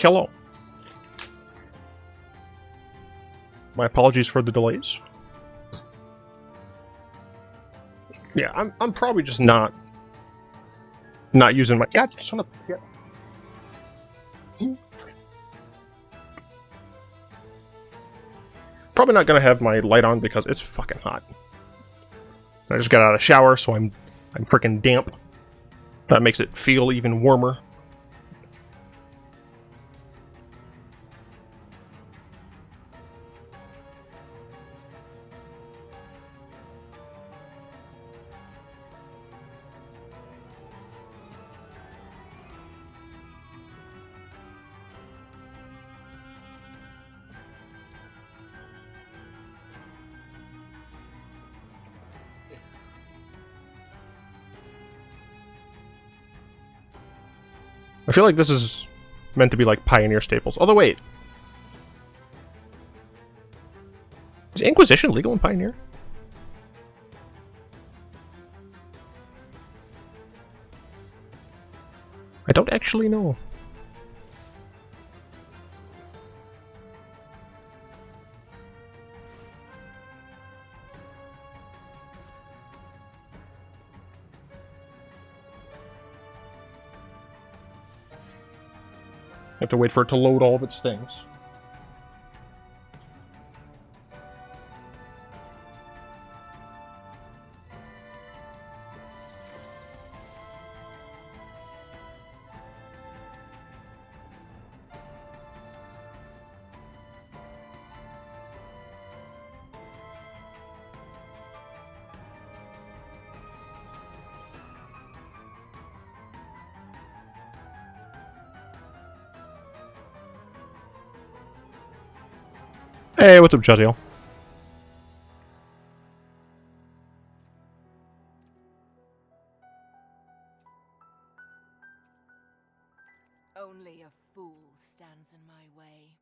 Hello. My apologies for the delays. Yeah, I'm probably just not using my... God, son of... Yeah. Probably not gonna have my light on because it's fucking hot. I just got out of the shower, so I'm freaking damp. That makes it feel even warmer. I feel like this is meant to be like Pioneer staples. Although, wait. Is Inquisition legal in Pioneer? I don't actually know. I have to wait for it to load all of its things. Hey, what's up, Jaziel? Only a fool stands in my way.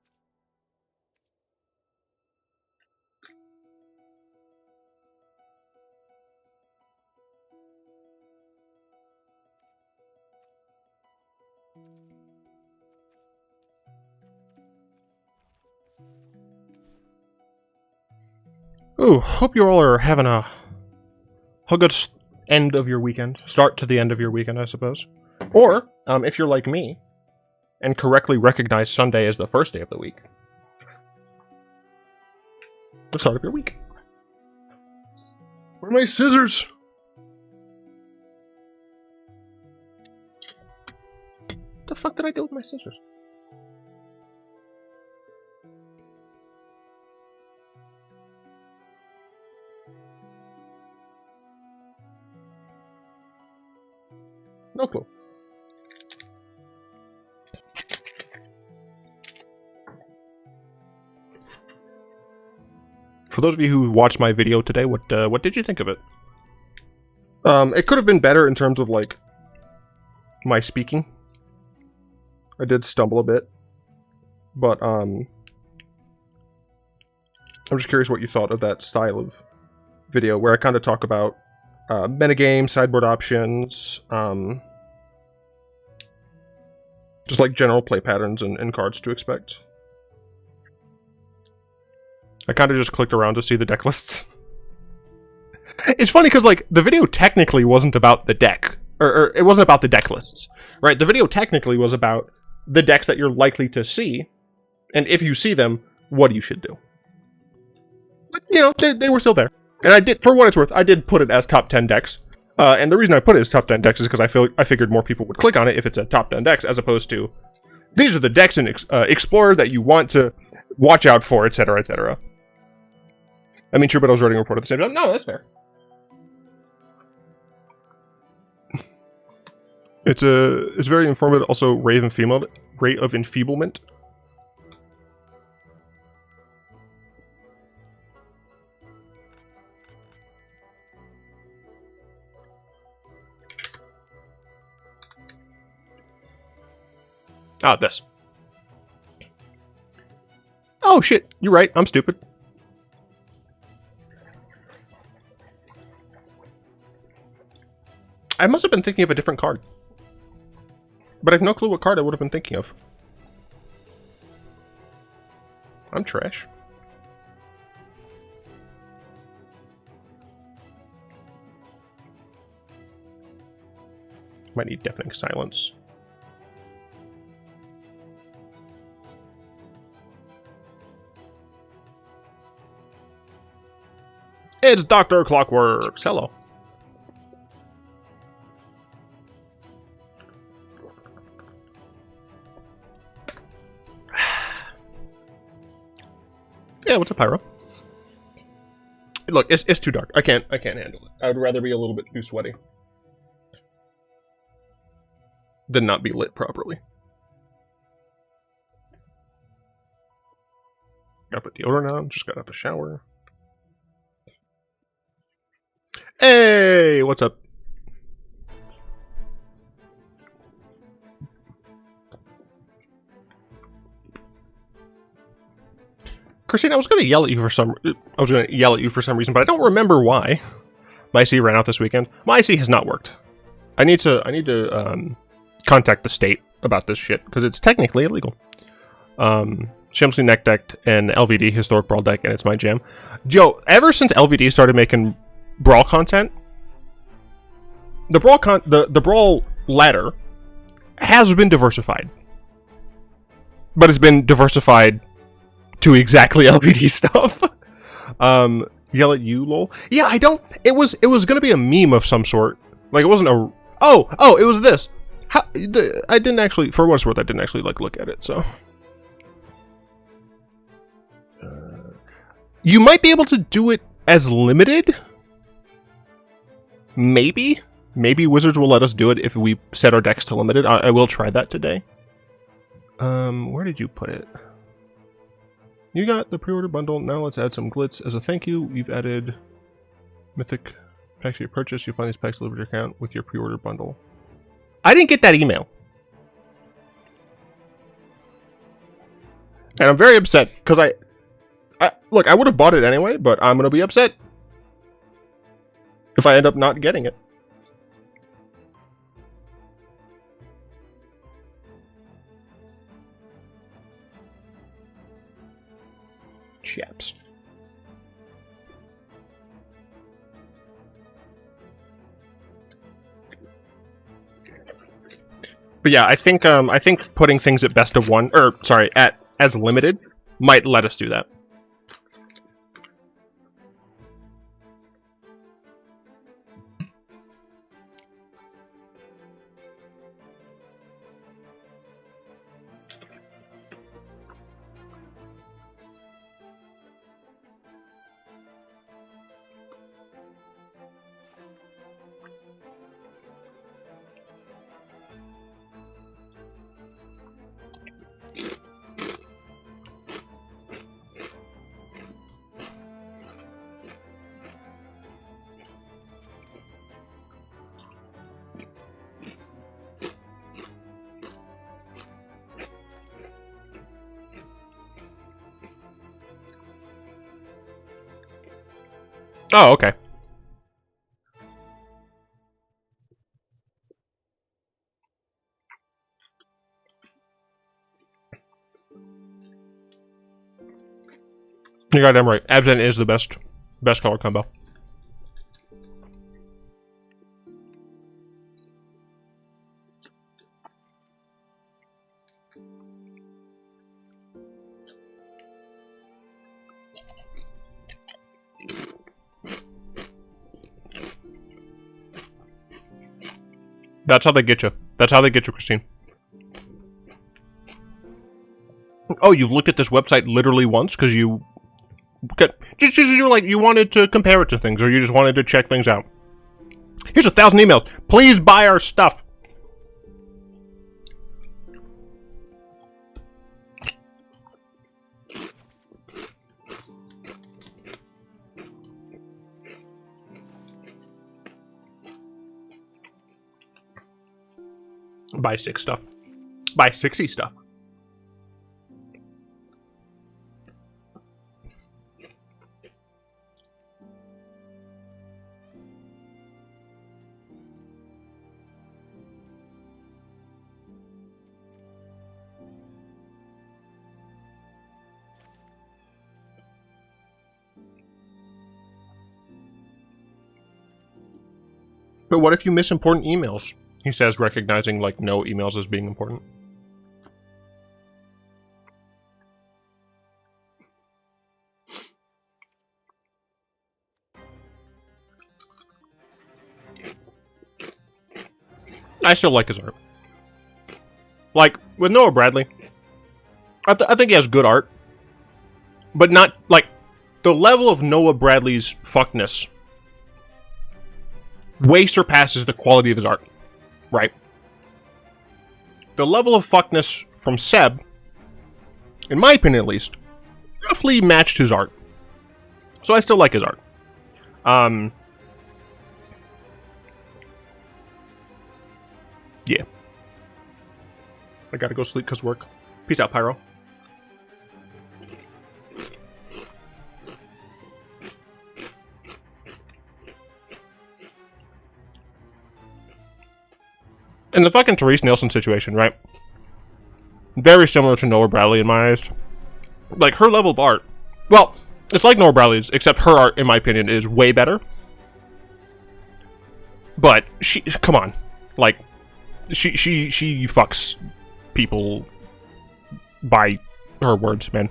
Ooh, hope you all are having a good end of your weekend. Start to the end of your weekend, I suppose. Or, if you're like me, and correctly recognize Sunday as the first day of the week, the start of your week. Where are my scissors? What the fuck did I do with my scissors? No clue. For those of you who watched my video today, what did you think of it? It could have been better in terms of like my speaking. I did stumble a bit, but I'm just curious what you thought of that style of video where I kind of talk about metagame, sideboard options, just like general play patterns and cards to expect. I kind of just clicked around to see the deck lists. It's funny because like the video technically wasn't about the deck, or it wasn't about the deck lists, right? The video technically was about the decks that you're likely to see, and if you see them, what you should do. But, you know, they were still there. And I did, for what it's worth, I did put it as top 10 decks. And the reason I put it as top 10 decks is because I figured more people would click on it if it's a top 10 decks, as opposed to, these are the decks in Explorer that you want to watch out for, etc., etc. I mean, sure, but I was writing a report at the same time. No, that's fair. It's very informative. Also, Ray of Enfeeblement. Ah, this. Oh shit, you're right. I'm stupid. I must have been thinking of a different card. But I have no clue what card I would have been thinking of. I'm trash. Might need deafening silence. It's Dr. Clockworks. Hello. Yeah, what's up, Pyro? Look, it's too dark. I can't handle it. I would rather be a little bit too sweaty than not be lit properly. Gotta put deodorant on. Just got out the shower. Hey, what's up? Christine, I was gonna yell at you for some reason, but I don't remember why. My IC ran out this weekend. My IC has not worked. I need to contact the state about this shit because it's technically illegal. Shamsley Neck Decked and LVD Historic Brawl deck, and it's my jam. Joe, ever since LVD started making Brawl content, the Brawl ladder has been diversified, but it's been diversified to exactly LVD stuff. Yell at you, lol. Yeah, I don't. It was gonna be a meme of some sort. Like it wasn't a. Oh, it was this. I didn't actually, for what it's worth, I didn't actually like look at it. So you might be able to do it as limited. Maybe Wizards will let us do it if we set our decks to limited. I will try that today. Where did you put it? You got the pre-order bundle. Now let's add some glitz. As a thank you, we've added mythic packs to your purchase. You'll find these packs delivered to your account with your pre-order bundle. I didn't get that email. And I'm very upset because I look, I would have bought it anyway, but I'm going to be upset if I end up not getting it. Chaps. But yeah, I think putting things at best of one, or sorry, at as limited, might let us do that. Oh, okay. You're goddamn right. Absent is the best color combo. That's how they get you. That's how they get you, Christine. Oh, you've looked at this website literally once because you you're like you wanted to compare it to things, or you just wanted to check things out. Here's 1,000 emails. Please buy our stuff. Buy 6 stuff. Buy 60 stuff. But what if you miss important emails? He says, recognizing, like, no emails as being important. I still like his art. Like, with Noah Bradley, I think he has good art. But not, like, the level of Noah Bradley's fuckness way surpasses the quality of his art. Right? The level of fuckness from Seb, in my opinion at least, roughly matched his art. So I still like his art. Yeah. I gotta go sleep because work. Peace out, Pyro. In the fucking Therese Nielsen situation, right? Very similar to Noah Bradley in my eyes. Like, her level of art. Well, it's like Noah Bradley's, except her art, in my opinion, is way better. But she, come on. Like, she fucks people by her words, man.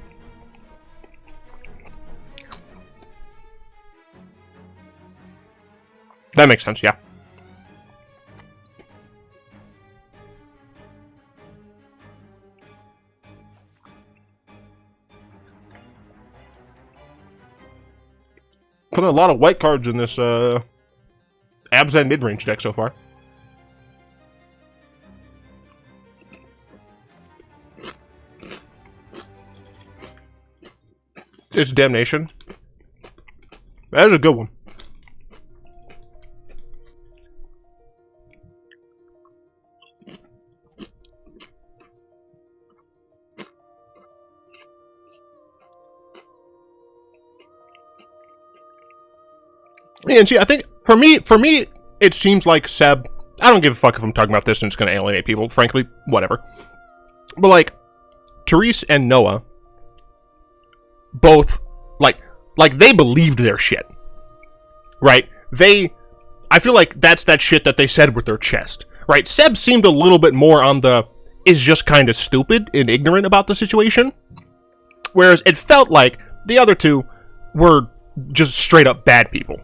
That makes sense, yeah. Put a lot of white cards in this Abzan mid-range deck so far. It's Damnation. That is a good one. Yeah, and see, I think for me, it seems like Seb. I don't give a fuck if I'm talking about this and it's going to alienate people. Frankly, whatever. But like, Therese and Noah, both like they believed their shit, right? I feel like that's that shit that they said with their chest, right? Seb seemed a little bit more on the is just kind of stupid and ignorant about the situation, whereas it felt like the other two were just straight up bad people.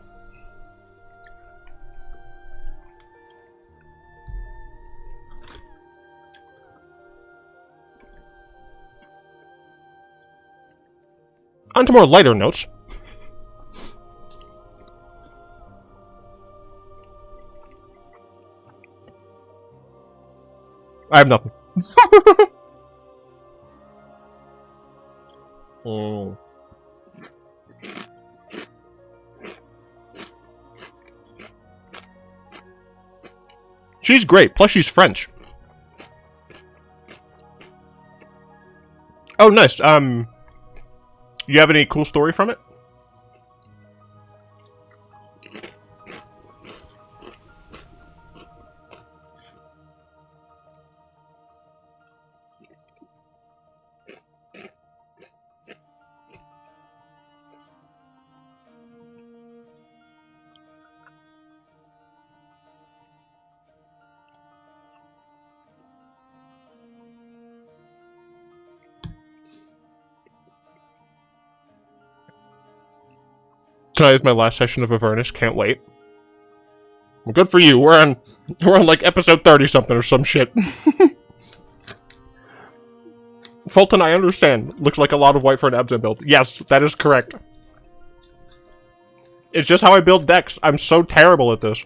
On to more lighter notes. I have nothing. Oh. She's great, plus she's French. Oh, nice. You have any cool story from it? Tonight is my last session of Avernus. Can't wait. Well, good for you. We're on like episode 30 something or some shit. Fulton, I understand. Looks like a lot of white for an Abzan build. Yes, that is correct. It's just how I build decks. I'm so terrible at this.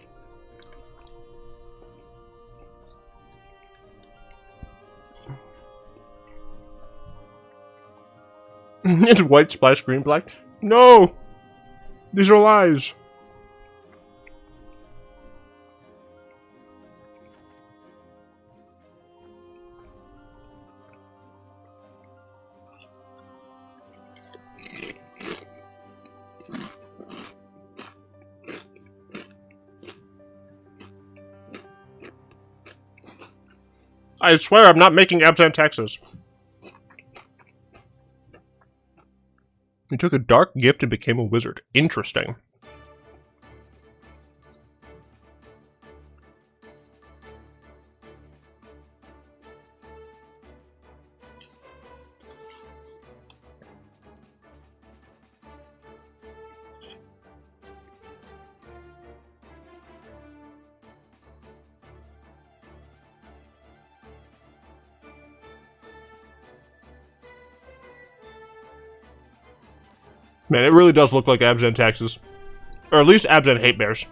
It's white, splash, green, black. No! These are lies. I swear I'm not making Abzan taxes. He took a dark gift and became a wizard. Interesting. Man, it really does look like Abzan taxes. Or at least Abzan hate bears.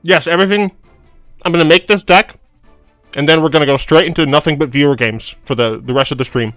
Yes, everything. I'm gonna make this deck, and then we're gonna go straight into nothing but viewer games for the rest of the stream.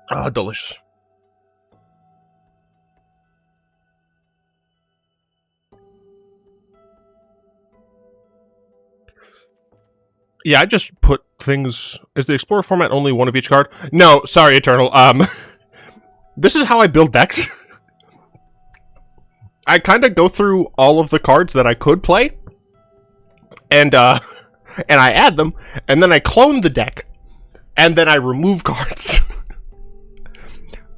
Ah, delicious. Yeah, I just put things... Is the Explorer format only one of each card? No, sorry, Eternal. This is how I build decks. I kind of go through all of the cards that I could play, and I add them, and then I clone the deck, and then I remove cards.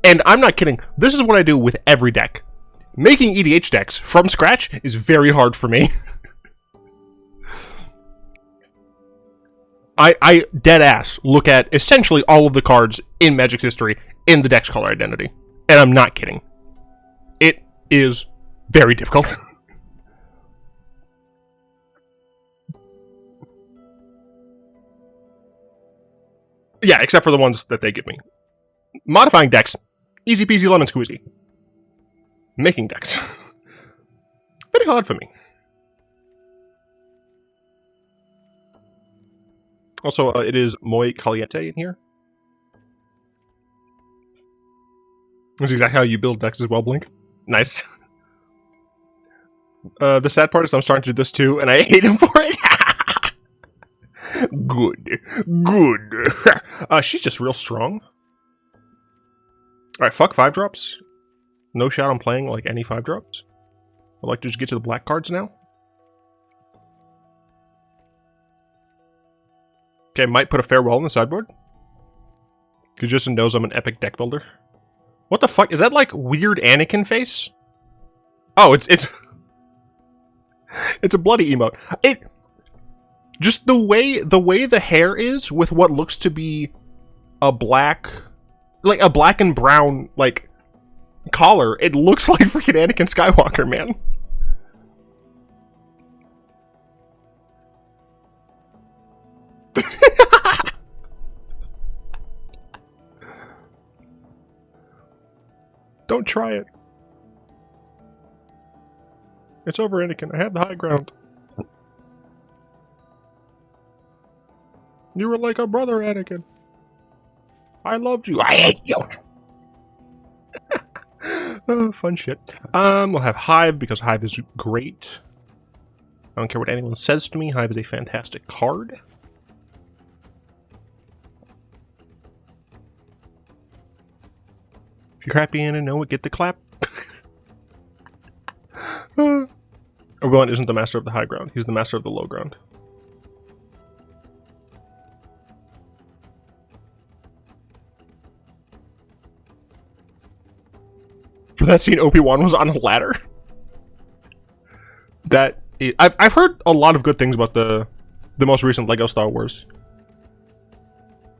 And I'm not kidding. This is what I do with every deck. Making EDH decks from scratch is very hard for me. I dead ass look at essentially all of the cards in Magic's history in the deck's color identity. And I'm not kidding. It is very difficult. Yeah, except for the ones that they give me. Modifying decks, easy peasy lemon squeezy. Making decks, very hard for me. Also, it is muy caliente in here. That's exactly how you build decks as well, Blink. Nice. The sad part is I'm starting to do this too, and I hate him for it. Good. Good. She's just real strong. Alright, fuck 5-drops. No shot on playing like any 5-drops. I'd like to just get to the black cards now. Okay, might put a farewell in the sideboard. Because Justin knows I'm an epic deck builder. What the fuck? Is that like weird Anakin face? Oh, it's it's a bloody emote. Just the way the hair is with what looks to be a black, like a black and brown like collar. It looks like freaking Anakin Skywalker, man. Don't try it. It's over, Anakin. I have the high ground. You were like a brother, Anakin. I loved you. I hate you. Oh, fun shit. We'll have Hive because Hive is great. I don't care what anyone says to me. Hive is a fantastic card. If you're happy and know it, get the clap. Obi-Wan isn't the master of the high ground. He's the master of the low ground. For that scene, Obi-Wan was on a ladder. I've heard a lot of good things about the most recent LEGO Star Wars.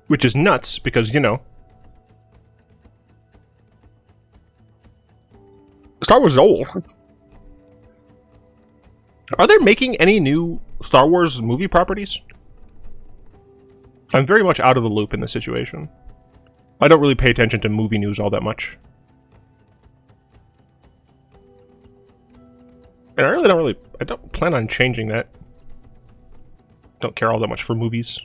Which is nuts, because, you know, Star Wars is old. Are they making any new Star Wars movie properties? I'm very much out of the loop in this situation. I don't really pay attention to movie news all that much. And I don't plan on changing that. Don't care all that much for movies.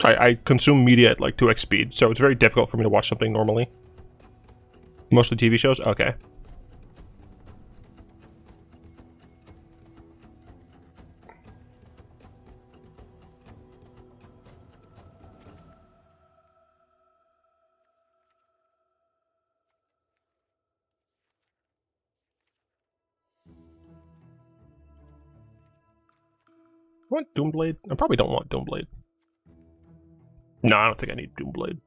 I consume media at like 2x speed, so it's very difficult for me to watch something normally. Mostly TV shows? Okay. Want Doomblade? I probably don't want Doomblade. No, I don't think I need Doomblade.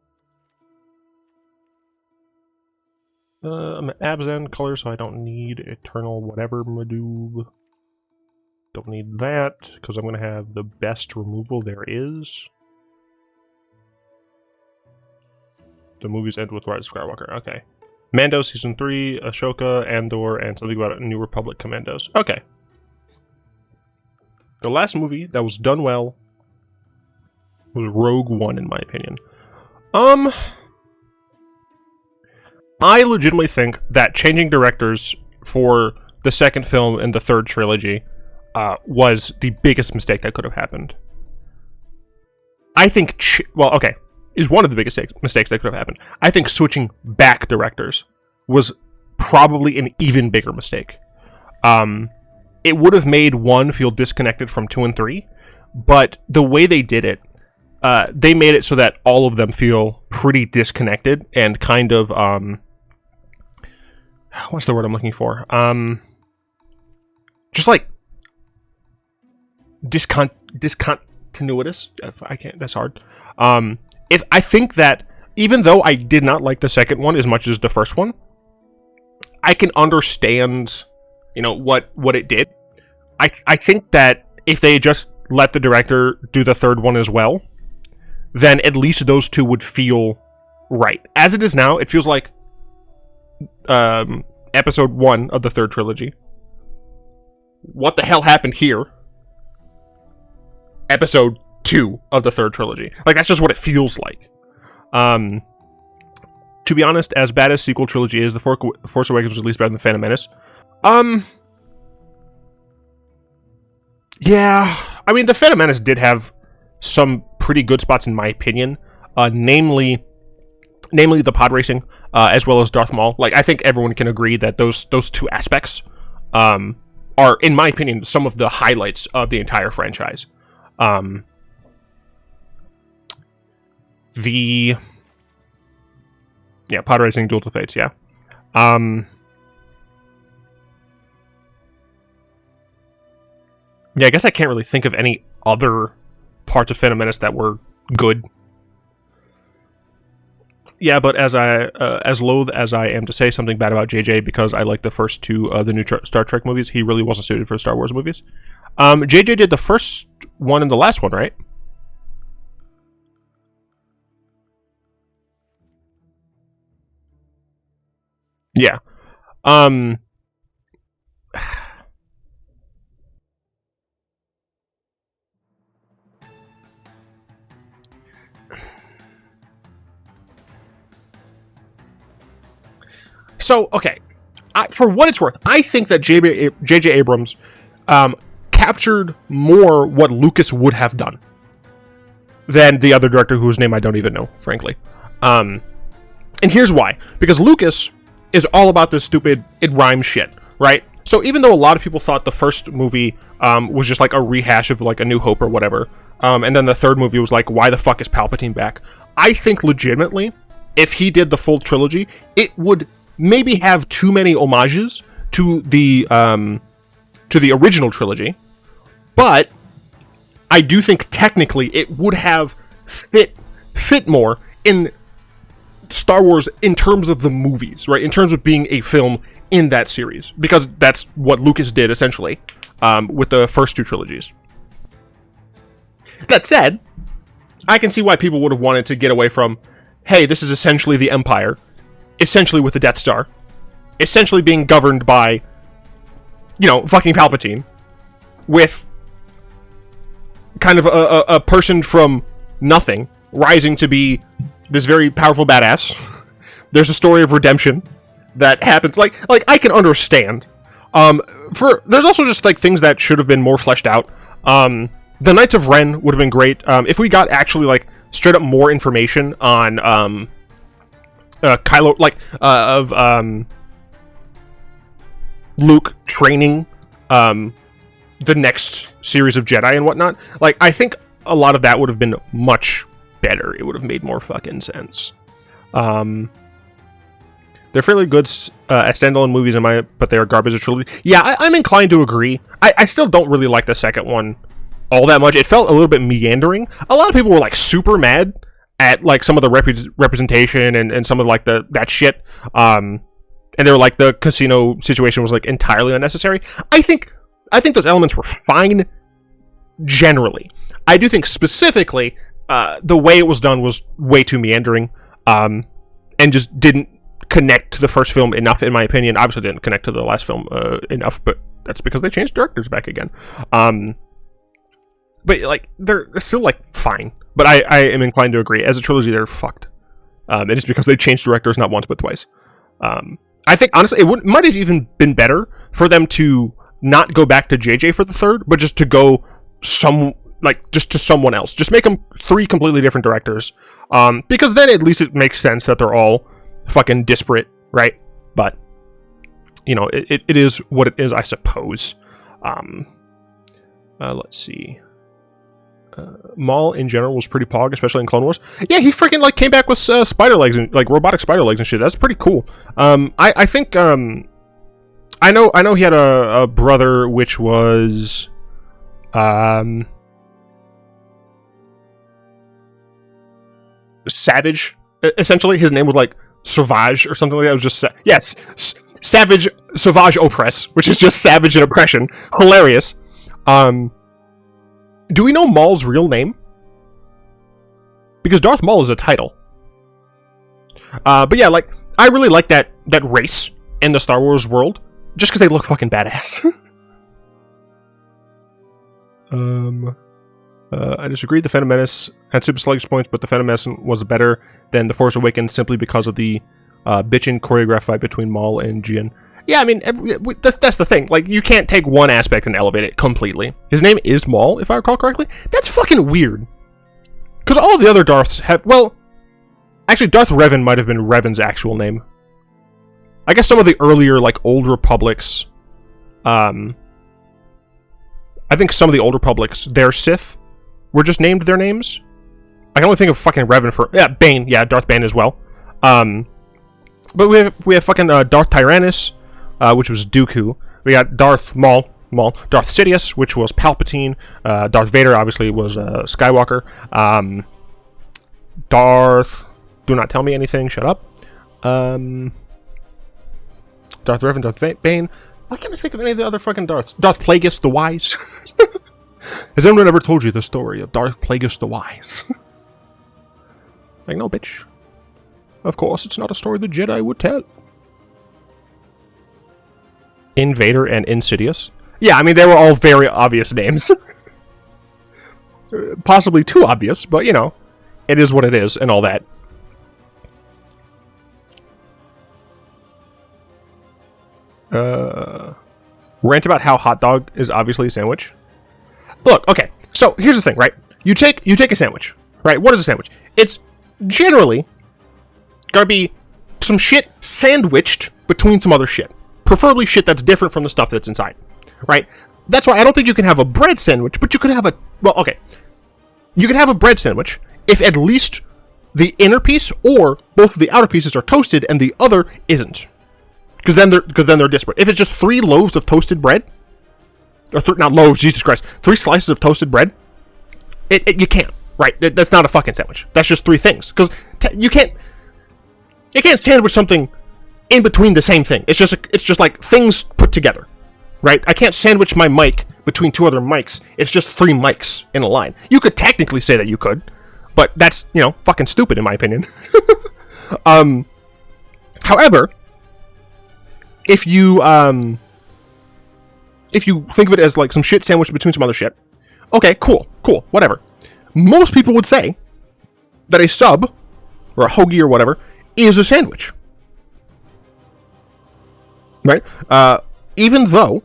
I'm at Abzan color, so I don't need Eternal whatever Madoob. Don't need that, because I'm going to have the best removal there is. The movies end with Rise of Skywalker. Okay. Mando Season 3, Ashoka, Andor, and something about New Republic Commandos. Okay. The last movie that was done well was Rogue One, in my opinion. I legitimately think that changing directors for the second film in the third trilogy was the biggest mistake that could have happened. I think, is one of the biggest mistakes that could have happened. I think switching back directors was probably an even bigger mistake. It would have made 1 feel disconnected from 2 and 3, but the way they did it, they made it so that all of them feel pretty disconnected and kind of, what's the word I'm looking for? Just like discontinuous. If I can't. That's hard. If I think that even though I did not like the second one as much as the first one, I can understand, what it did. I think that if they just let the director do the third one as well, then at least those two would feel right. As it is now, it feels like episode 1 of the third trilogy. What the hell happened here? Episode 2 of the third trilogy. Like, that's just what it feels like. To be honest, as bad as sequel trilogy is, The Force Awakens was at least better than The Phantom Menace. Yeah, I mean, The Phantom Menace did have some pretty good spots in my opinion, namely the pod racing, as well as Darth Maul. Like, I think everyone can agree that those two aspects are, in my opinion, some of the highlights of the entire franchise. Pod racing, Duel of the Fates, yeah. Yeah, I guess I can't really think of any other parts of Phantom Menace that were good. Yeah, but as loath as I am to say something bad about JJ because I like the first 2 of the new Star Trek movies, he really wasn't suited for Star Wars movies. JJ did the first one and the last one, right? Yeah. So, okay, for what it's worth, I think that J.J. Abrams captured more what Lucas would have done than the other director whose name I don't even know, frankly. And here's why. Because Lucas is all about this stupid, it rhymes shit, right? So even though a lot of people thought the first movie was just like a rehash of like A New Hope or whatever, and then the third movie was like, why the fuck is Palpatine back? I think legitimately, if he did the full trilogy, it would maybe have too many homages to the original trilogy, but I do think technically it would have fit more in Star Wars in terms of the movies, right? In terms of being a film in that series, because that's what Lucas did essentially with the first 2 trilogies. That said, I can see why people would have wanted to get away from, hey, this is essentially the Empire, essentially with the Death Star, essentially being governed by, fucking Palpatine, with kind of a person from nothing rising to be this very powerful badass. There's a story of redemption that happens. Like I can understand. There's also just like things that should have been more fleshed out. The Knights of Ren would have been great if we got actually like straight up more information on Kylo, like of Luke training the next series of Jedi and whatnot. Like, I think a lot of that would have been much better. It would have made more fucking sense. They're fairly good as standalone movies, but they are garbage as trilogy. Yeah, I'm inclined to agree. I still don't really like the second one all that much. It felt a little bit meandering. A lot of people were like super mad at like some of the representation and some of like that shit. And they were like, the casino situation was like entirely unnecessary. I think those elements were fine generally. I do think specifically the way it was done was way too meandering, and just didn't connect to the first film enough, in my opinion. Obviously didn't connect to the last film enough, but that's because they changed directors back again. But like, they're still like fine. But I am inclined to agree. As a trilogy, they're fucked. And it's because they changed directors not once but twice. I think honestly, it might have even been better for them to not go back to JJ for the third, but just to go just to someone else. Just make them 3 completely different directors. Because then at least it makes sense that they're all fucking disparate, right? But it is what it is, I suppose. Let's see. Maul in general was pretty pog, especially in Clone Wars. Yeah, he freaking like came back with spider legs and like robotic spider legs and shit. That's pretty cool. I think I know he had a brother which was Savage. Essentially, his name was like Sauvage or something like that. It was just yes, Savage Sauvage Oppress, which is just savage and oppression. Hilarious. Do we know Maul's real name? Because Darth Maul is a title. But yeah, like, I really like that race in the Star Wars world, just because they look fucking badass. I disagree. The Phantom Menace had super sluggish points, but the Phantom Menace was better than The Force Awakens simply because of the bitchin' choreographed fight between Maul and Jin. Yeah, I mean, that's the thing. Like, you can't take one aspect and elevate it completely. His name is Maul, if I recall correctly. That's fucking weird. Because all the other Darths have... Well, actually, Darth Revan might have been Revan's actual name. I guess some of the earlier, like, Old Republics... I think some of the Old Republics, their Sith, were just named their names. I can only think of fucking Revan for... Yeah, Bane. Yeah, Darth Bane as well. But we have fucking Darth Tyrannus, which was Dooku. We got Darth Maul, Darth Sidious, which was Palpatine. Darth Vader, obviously, was Skywalker. Darth... Do not tell me anything, shut up. Darth Revan, Darth Bane. Why can't I think of any of the other fucking Darths? Darth Plagueis the Wise. Has anyone ever told you the story of Darth Plagueis the Wise? Like, no, bitch. Of course, it's not a story the Jedi would tell. Invader and Insidious. Yeah, I mean, they were all very obvious names. Possibly too obvious, but, it is what it is and all that. Rant about how hot dog is obviously a sandwich. Look, okay, so here's the thing, right? You take a sandwich, right? What is a sandwich? It's generally gonna be some shit sandwiched between some other shit. Preferably shit that's different from the stuff that's inside, right? That's why I don't think you can have a bread sandwich, but you could have you can have a bread sandwich if at least the inner piece or both of the outer pieces are toasted and the other isn't. Because then they're disparate. If it's just 3 loaves of toasted bread, or not loaves, Jesus Christ, 3 slices of toasted bread, you can't, right? That's not a fucking sandwich. That's just 3 things. Because you can't sandwich something in between the same thing. It's just like things put together, right? I can't sandwich my mic between 2 other mics. It's just 3 mics in a line. You could technically say that you could, but that's, fucking stupid in my opinion. However, if you think of it as like some shit sandwiched between some other shit, okay, cool, whatever. Most people would say that a sub, or a hoagie or whatever, is a sandwich. Right? Even though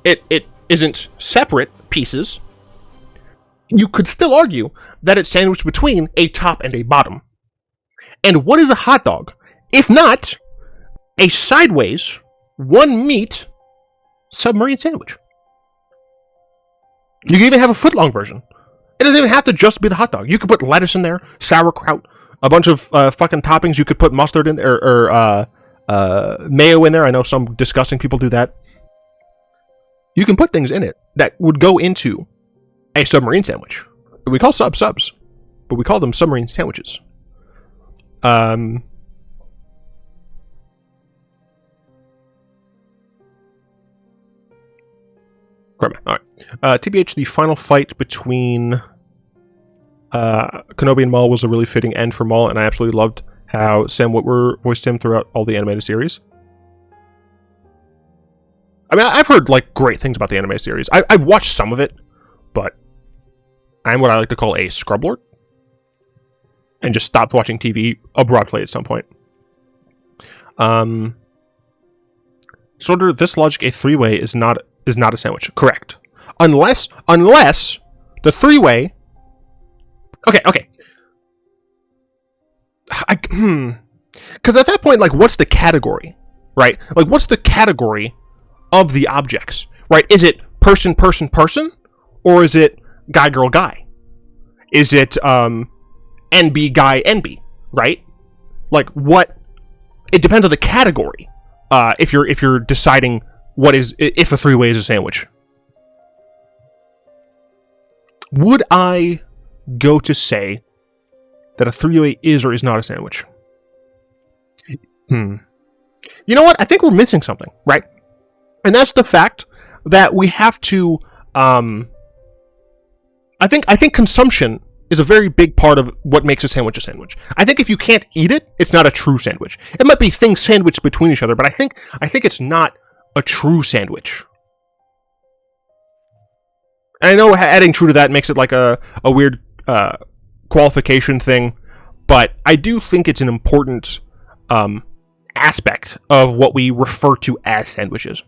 it isn't separate pieces, you could still argue that it's sandwiched between a top and a bottom. And what is a hot dog, if not a sideways, one meat submarine sandwich? You can even have a foot-long version. It doesn't even have to just be the hot dog. You could put lettuce in there, sauerkraut, a bunch of fucking toppings. You could put mustard in there, or mayo in there. I know some disgusting people do that. You can put things in it that would go into a submarine sandwich. We call subs, but we call them submarine sandwiches. All right. TBH, the final fight between Kenobi and Maul was a really fitting end for Maul, and I absolutely loved how Sam Witwer voiced him throughout all the animated series. I mean, I've heard like great things about the animated series. I've watched some of it, but I'm what I like to call a scrublord, and just stopped watching TV abruptly at some point. So under this logic, a three-way is not a sandwich. Correct. Unless the three-way... Okay. Because at that point, like, what's the category? Right? Like, what's the category of the objects? Right? Is it person, person, person? Or is it guy, girl, guy? Is it NB, guy, NB? Right? Like, what... It depends on the category. If you're deciding if a three-way is a sandwich. Would I go to say that a three-way is or is not a sandwich? You know what? I think we're missing something, right? And that's the fact that we have to... I think consumption is a very big part of what makes a sandwich a sandwich. I think if you can't eat it, it's not a true sandwich. It might be things sandwiched between each other, but I think it's not a true sandwich. And I know adding true to that makes it like a weird qualification thing, but I do think it's an important aspect of what we refer to as sandwiches.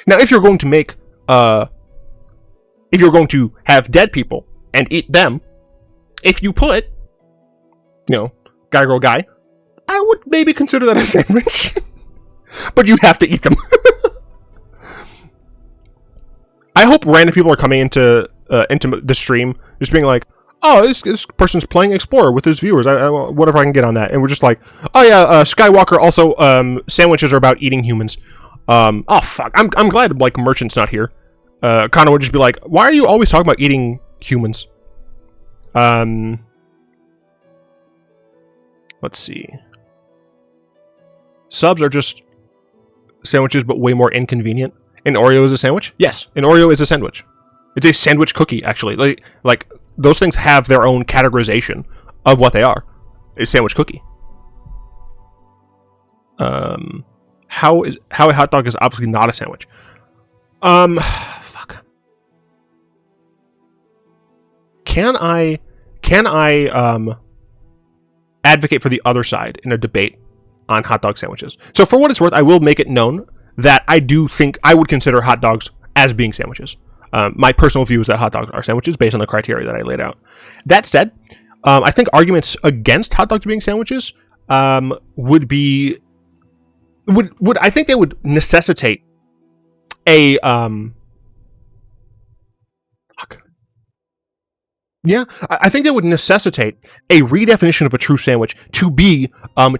Now, if you're going to have dead people and eat them, if you put, guy, girl, guy, I would maybe consider that a sandwich. But you have to eat them. I hope random people are coming into the stream just being like, oh, this person's playing Explorer with his viewers. I whatever I can get on that. And we're just like, oh yeah, Skywalker also, sandwiches are about eating humans. Oh fuck, I'm glad like Merchant's not here. Connor would just be like, why are you always talking about eating humans? Let's see. Subs are just sandwiches, but way more inconvenient. An Oreo is a sandwich? Yes, an Oreo is a sandwich. It's a sandwich cookie, actually. Like those things have their own categorization of what they are. A sandwich cookie. How a hot dog is obviously not a sandwich. Fuck. Can I advocate for the other side in a debate on hot dog sandwiches? So for what it's worth, I will make it known that I do think I would consider hot dogs as being sandwiches. My personal view is that hot dogs are sandwiches based on the criteria that I laid out. That said, I think arguments against hot dogs being sandwiches would I think they would necessitate a Yeah, I think that would necessitate a redefinition of a true sandwich to be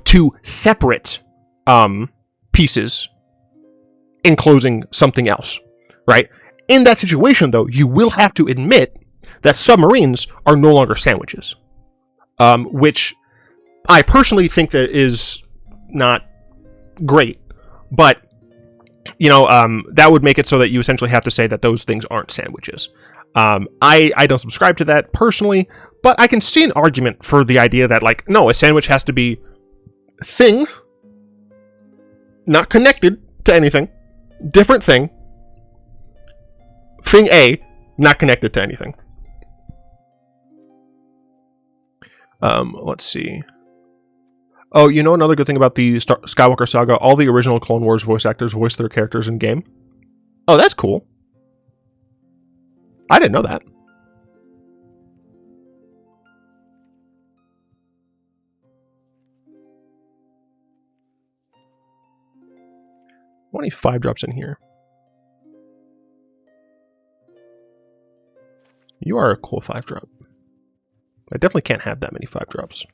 two separate pieces enclosing something else, right? In that situation, though, you will have to admit that submarines are no longer sandwiches, which I personally think that is not great, but that would make it so that you essentially have to say that those things aren't sandwiches. I don't subscribe to that personally, but I can see an argument for the idea that, like, no, a sandwich has to be thing, not connected to anything, different thing. Thing A, not connected to anything. Let's see. Oh, you know another good thing about the Skywalker Saga? All the original Clone Wars voice actors voice their characters in game. Oh, that's cool. I didn't know that. I want any 5-drops in here. You are a cool 5-drop. I definitely can't have that many 5-drops.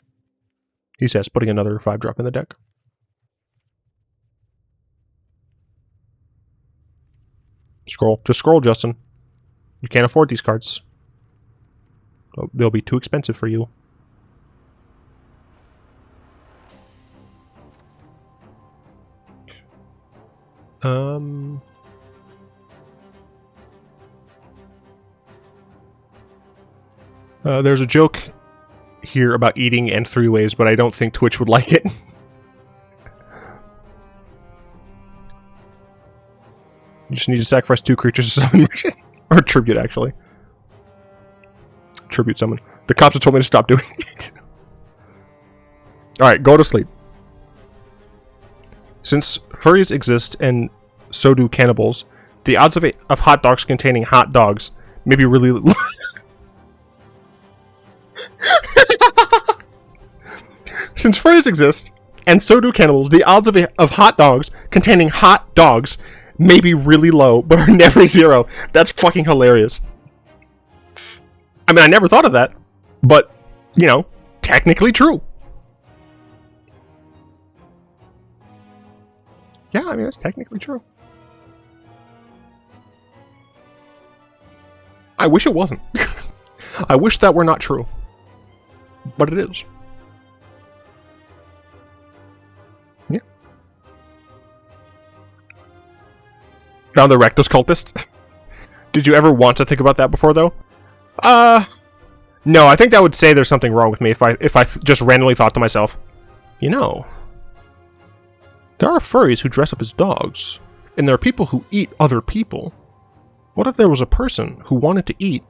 He says, putting another 5-drop in the deck. Scroll. Just scroll, Justin. You can't afford these cards. They'll be too expensive for you. There's a joke here about eating and 3 ways, but I don't think Twitch would like it. You just need to sacrifice 2 creatures to summon Merchant. Or tribute, actually. Tribute summon. The cops have told me to stop doing it. Alright, go to sleep. Since furries exist and so do cannibals, the odds of hot dogs containing hot dogs may be really low. Since furries exist and so do cannibals, the odds of hot dogs containing hot dogs may be really low, but are never 0. That's fucking hilarious. I mean, I never thought of that, but, you know, technically true. Yeah, I mean, that's technically true. I wish it wasn't. I wish that were not true. But it is. Yeah. Found the Rectus Cultist. Did you ever want to think about that before, though? No, I think that would say there's something wrong with me if I just randomly thought to myself, you know, there are furries who dress up as dogs, and there are people who eat other people. What if there was a person who wanted to eat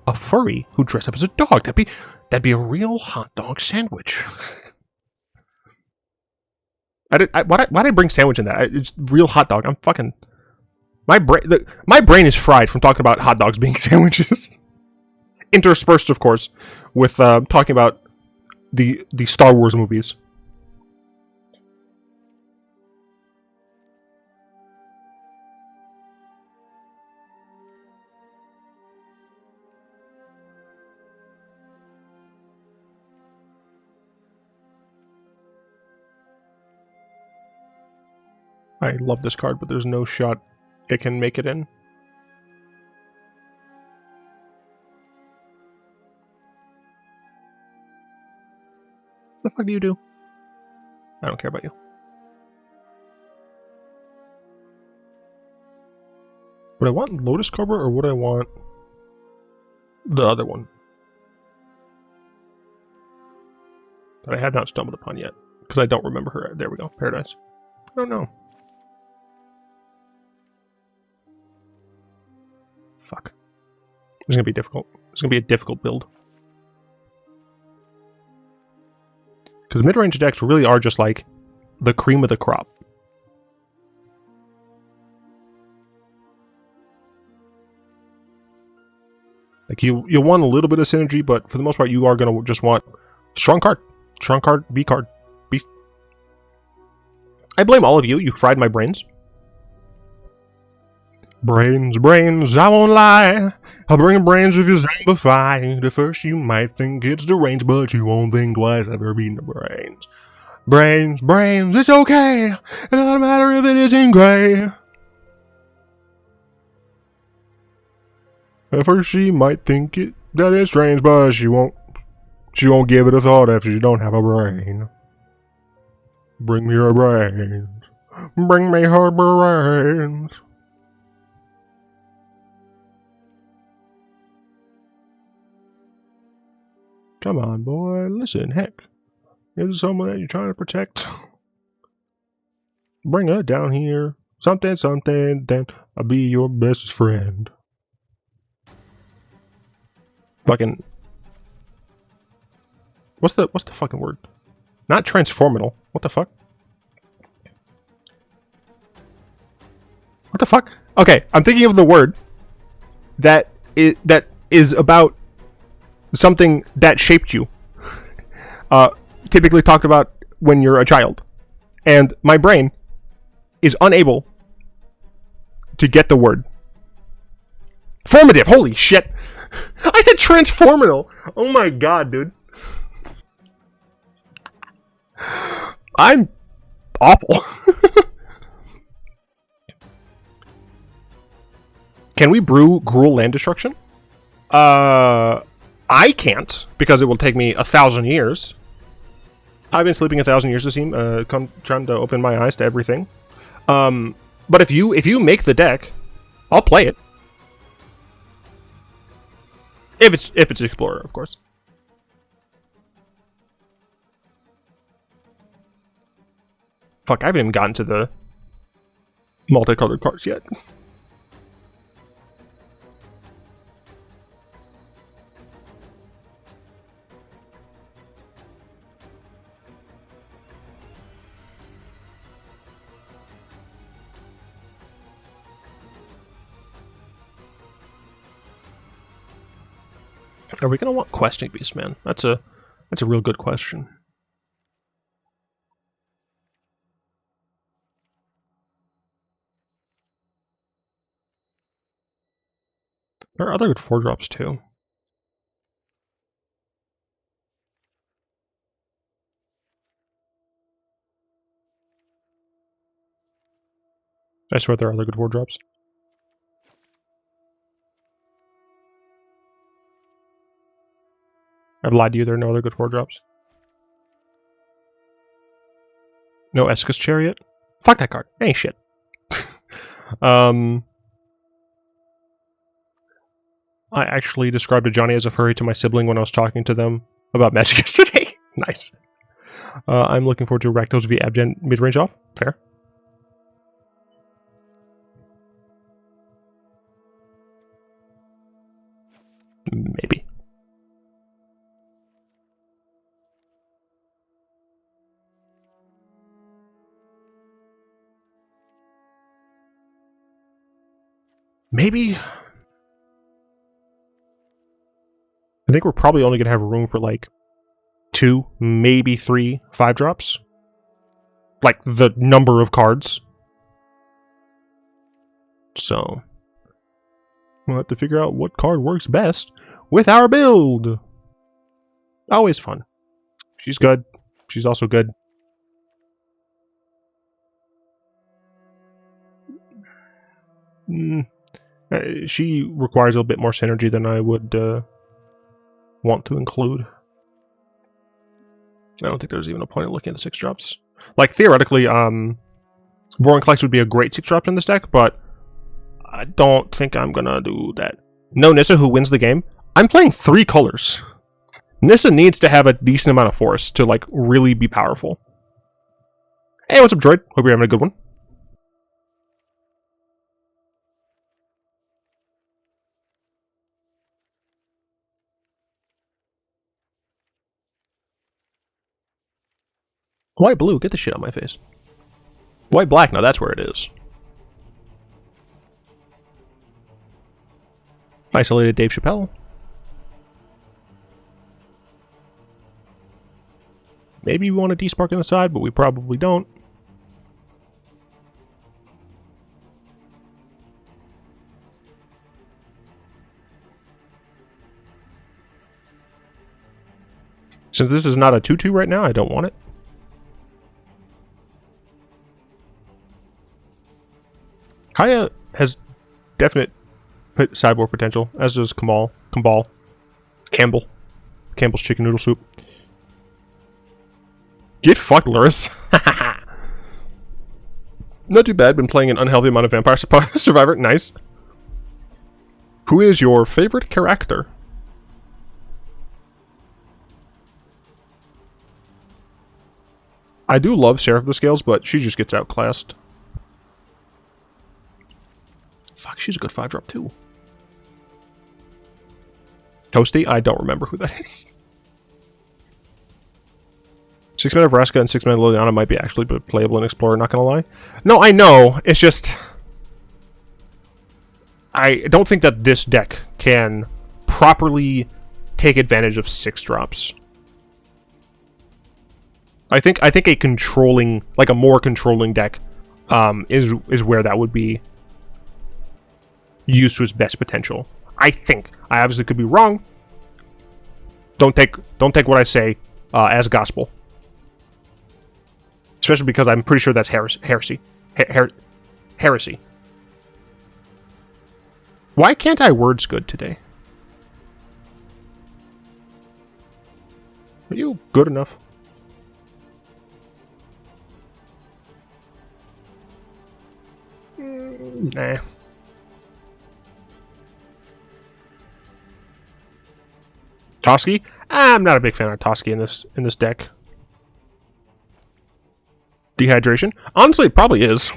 a furry who dressed up as a dog? That'd be a real hot dog sandwich. Why'd I bring sandwich in that? It's real hot dog. I'm fucking... My brain is fried from talking about hot dogs being sandwiches. Interspersed, of course, with talking about the Star Wars movies. I love this card, but there's no shot it can make it in. What the fuck do you do? I don't care about you. Would I want Lotus Cobra or would I want the other one that I had not stumbled upon yet? Because I don't remember her. There we go. Paradise. I don't know. Fuck. This is going to be difficult. It's going to be a difficult build. Because mid-range decks really are just like the cream of the crop. Like you'll want a little bit of synergy, but for the most part you are going to just want strong card, B card, beast. I blame all of you. You fried my brains. Brains, I won't lie. I'll bring brains if you zombify. At first you might think it's deranged, but you won't think twice after beating the brains. Brains, it's okay. It doesn't matter if it isn't gray. At first she might think that it's strange, but she won't give it a thought if she don't have a brain. Bring me her brains. Bring me her brains. Come on, boy. Listen, heck. Is it someone that you're trying to protect? Bring her down here. Something, something, then I'll be your best friend. Fucking... What's the fucking word? Not transformational. What the fuck? What the fuck? Okay, I'm thinking of the word that is about something that shaped you. Typically talked about when you're a child. And my brain is unable to get the word. Formative, holy shit. I said transformational. Oh my god, dude. I'm awful. Can we brew Gruul Land Destruction? I can't, because it will take me 1,000 years. I've been sleeping 1,000 years, to seem, trying to open my eyes to everything. But if you make the deck, I'll play it. If it's Explorer, of course. Fuck, I haven't even gotten to the multicolored cards yet. Are we gonna want questing beast, man? That's a real good question. There are other good 4-drops too. I swear there are other good 4-drops. I've lied to you, there are no other good 4-drops. No Escus Chariot? Fuck that card. Ain't shit. I actually described a Johnny as a furry to my sibling when I was talking to them about Magic yesterday. Nice. I'm looking forward to Rakdos v Abgen mid-range off. Fair. Maybe. Maybe. I think we're probably only going to have room for like 2, maybe 3 5-drops. Like the number of cards. So we'll have to figure out what card works best with our build. Always fun. She's good. She's also good. She requires a bit more synergy than I would want to include. I don't think there's even a point in looking at the 6-drops. Like, theoretically, Vorinclex would be a great 6-drop in this deck, but I don't think I'm gonna do that. No Nissa who wins the game. I'm playing 3 colors. Nissa needs to have a decent amount of force to, like, really be powerful. Hey, what's up, Droid? Hope you're having a good one. White blue, get the shit out of my face. White black, now that's where it is. Isolated Dave Chappelle. Maybe we want a D-Spark on the side, but we probably don't. Since this is not a 2-2 right now, I don't want it. Kaya has definite sideboard potential, as does Campbell's chicken noodle soup. Get fucked, Luris. Not too bad, been playing an unhealthy amount of Vampire Survivor. Nice. Who is your favorite character? I do love Seraph of the Scales, but she just gets outclassed. Fuck, she's a good 5-drop too. Toasty? I don't remember who that is. 6-mana Vraska and 6-mana Liliana might be actually playable in Explorer, not gonna lie. No, I know. It's just... I don't think that this deck can properly take advantage of 6-drops. I think a controlling, like a more controlling deck, is where that would be used to its best potential. I think. I obviously could be wrong. Don't take what I say as gospel. Especially because I'm pretty sure that's heresy. Heresy. Why can't I words good today? Are you good enough? Nah. Toski? I'm not a big fan of Toski in this deck. Dehydration? Honestly, it probably is.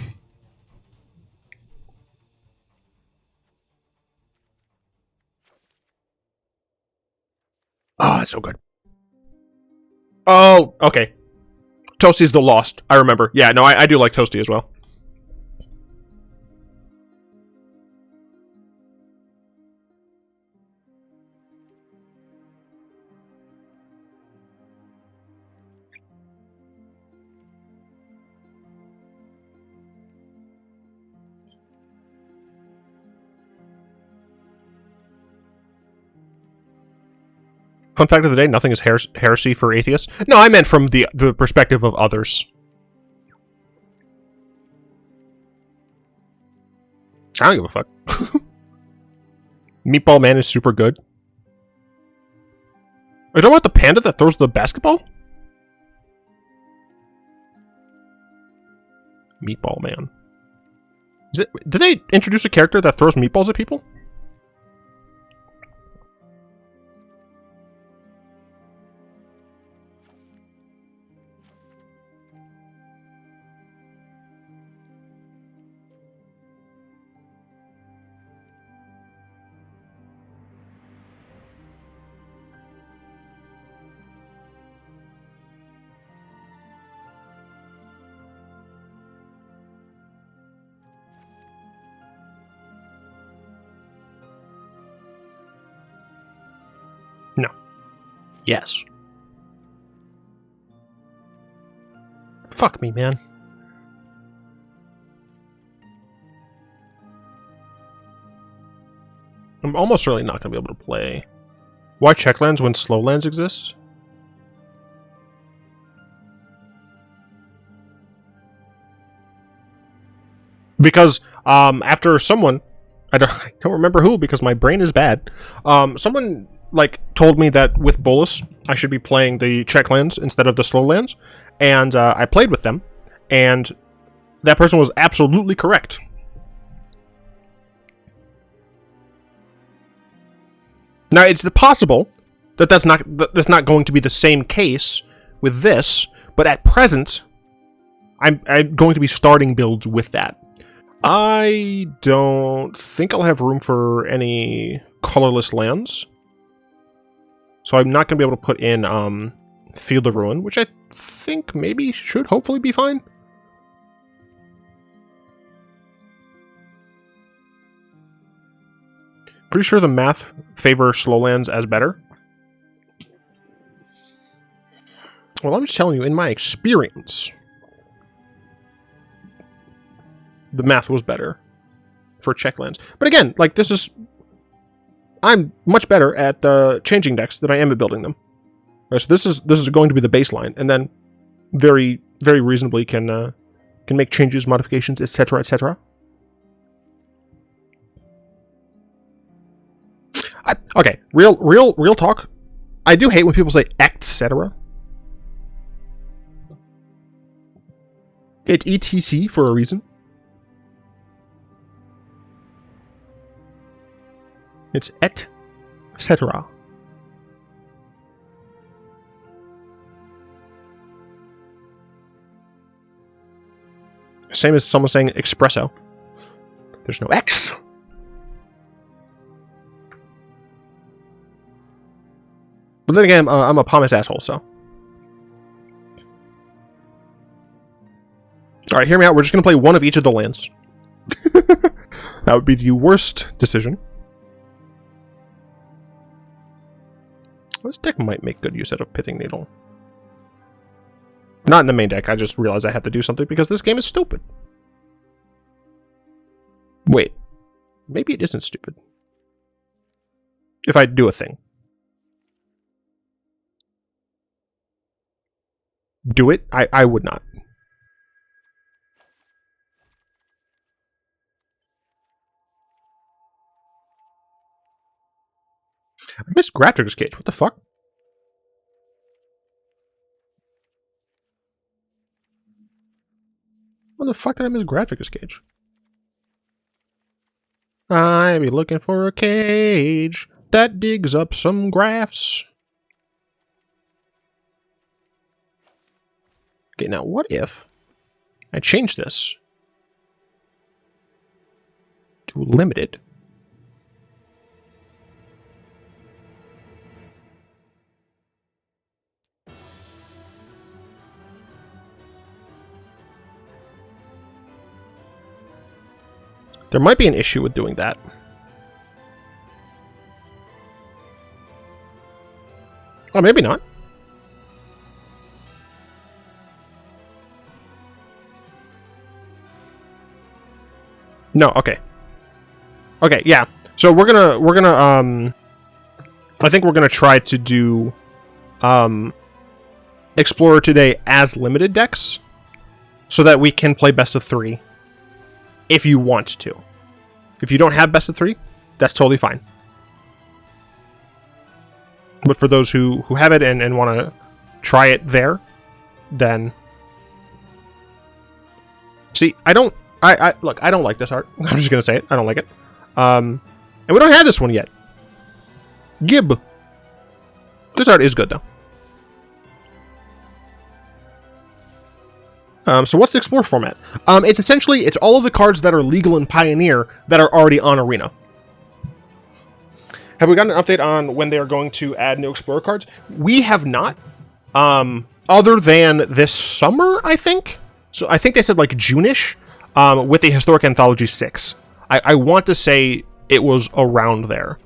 Oh, it's so good. Oh, okay. Toasty's the Lost. I remember. Yeah, no, I do like Toasty as well. Fun fact of the day, nothing is heresy for atheists. No, I meant from the perspective of others. I don't give a fuck. Meatball Man is super good. Are you talking about the panda that throws the basketball? Meatball Man. Did they introduce a character that throws meatballs at people? No. Yes. Fuck me, man. I'm almost certainly not going to be able to play. Why check lands when slow lands exist? Because after someone, I don't remember who because my brain is bad. Someone like told me that with Bolas I should be playing the check lands instead of the slow lands, and I played with them, and that person was absolutely correct. Now it's possible that that's not going to be the same case with this, but at present, I'm going to be starting builds with that. I don't think I'll have room for any colorless lands, so I'm not going to be able to put in Field of Ruin, which I think maybe should hopefully be fine. Pretty sure the math favors slow lands as better. Well, I'm just telling you, in my experience, the math was better for check lands. But again, like I'm much better at changing decks than I am at building them. Right, so this is going to be the baseline, and then very very reasonably can make changes, modifications, etc., etc. Okay, real talk. I do hate when people say etc. It's ETC for a reason. It's etc. same as someone saying espresso. There's no X. But then again, I'm a pomace asshole, so. Alright, hear me out. We're just going to play one of each of the lands. That would be the worst decision. This deck might make good use out of Pithing Needle. Not in the main deck, I just realized I had to do something because this game is stupid. Wait. Maybe it isn't stupid. If I do a thing. Do it? I would not. I missed Grafdigger's Cage. What the fuck? What the fuck did I miss Grafdigger's Cage? I be looking for a cage that digs up some graphs. Okay, now what if I change this to limited? There might be an issue with doing that. Oh, maybe not. No, okay. Okay, yeah. So we're gonna I think we're gonna try to do Explorer today as limited decks so that we can play best of 3 if you want to. If you don't have best of 3, that's totally fine. But for those who have it and want to try it there, then see, look, I don't like this art. I'm just gonna say it. I don't like it. And we don't have this one yet. Gib. This art is good though. So what's the Explore format? It's essentially, it's all of the cards that are legal in Pioneer that are already on Arena. Have we gotten an update on when they are going to add new Explorer cards? We have not. Other than this summer, I think. So I think they said like June-ish with the Historic Anthology 6. I want to say it was around there.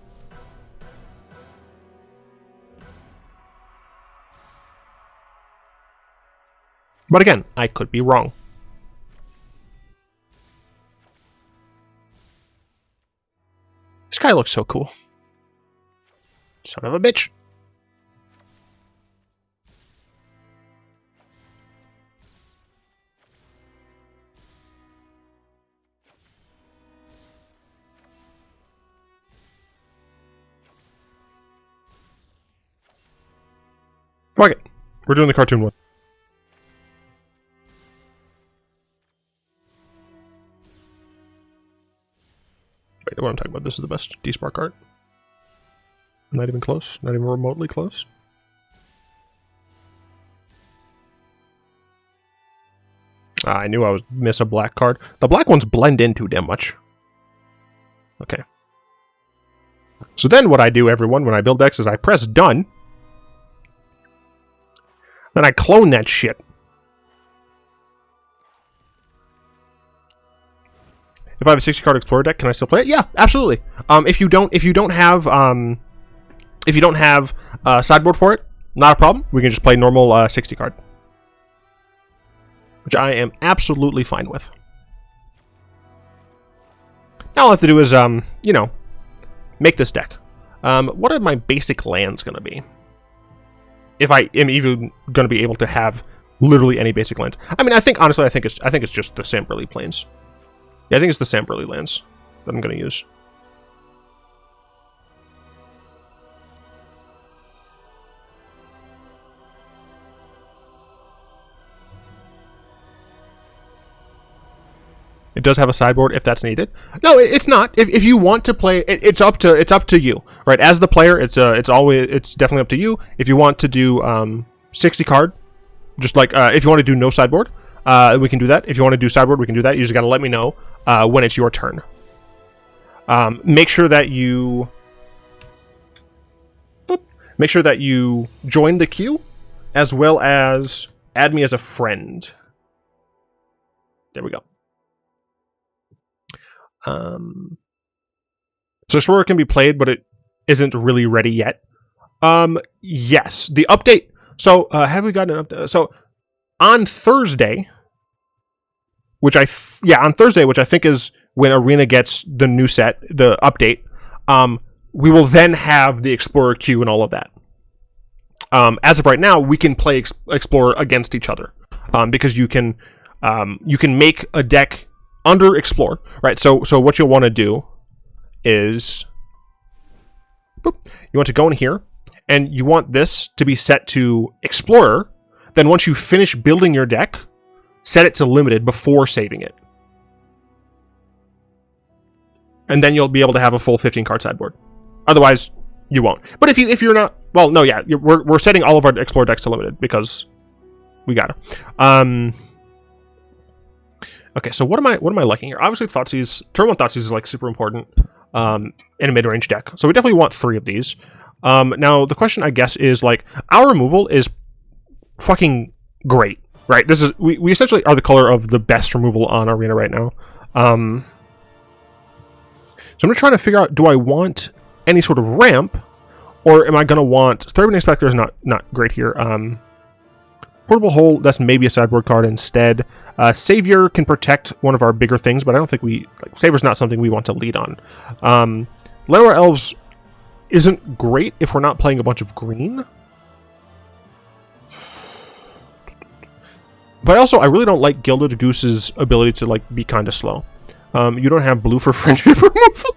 But again, I could be wrong. This guy looks so cool. Son of a bitch. Fuck it. We're doing the cartoon one. Wait, what I'm talking about, this is the best D-Spark art. Not even close, not even remotely close. I knew I would miss a black card. The black ones blend in too damn much. Okay. So then what I do, everyone, when I build decks is I press done. Then I clone that shit. If I have a 60-card Explorer deck, can I still play it? Yeah, absolutely. If you don't have sideboard for it, not a problem. We can just play normal 60-card, which I am absolutely fine with. Now all I have to do is make this deck. What are my basic lands gonna be? If I am even gonna be able to have literally any basic lands. I mean, honestly, I think it's just the Samberley Plains. Yeah, I think it's the Samberley lands that I'm going to use. It does have a sideboard if that's needed. No, it's not. If you want to play, it's up to you, right? As the player, it's definitely up to you. If you want to do 60 card, just like if you want to do no sideboard, we can do that. If you want to do sideboard, we can do that. You just got to let me know when it's your turn. Make sure that you join the queue, as well as add me as a friend. There we go. So Explorer can be played, but it isn't really ready yet. Yes, the update. So have we gotten an update? So on Thursday, which I think is when Arena gets the new set, the update. We will then have the Explorer queue and all of that. As of right now, we can play Explorer against each other because you can make a deck under Explorer, right? So what you'll want to do is you want to go in here, and you want this to be set to Explorer. Then once you finish building your deck, set it to limited before saving it. And then you'll be able to have a full 15 card sideboard. Otherwise, you won't. But if you're not, well, no, yeah, we're setting all of our Explorer decks to limited because we gotta. Okay, so what am I liking here? Obviously, Thoughtseize, turn 1 Thoughtseize is like super important in a mid-range deck. So we definitely want 3 of these. Now the question I guess is like our removal is fucking great, right? This is we essentially are the color of the best removal on Arena right now. So I'm just trying to figure out, do I want any sort of ramp, or am I going to want... Thurban Inspector is not great here. Portable Hole, that's maybe a sideboard card instead. Savior can protect one of our bigger things, but I don't think Savior's not something we want to lead on. Llanowar Elves isn't great if we're not playing a bunch of green. But also, I really don't like Gilded Goose's ability to like be kind of slow. You don't have blue for friendship removal.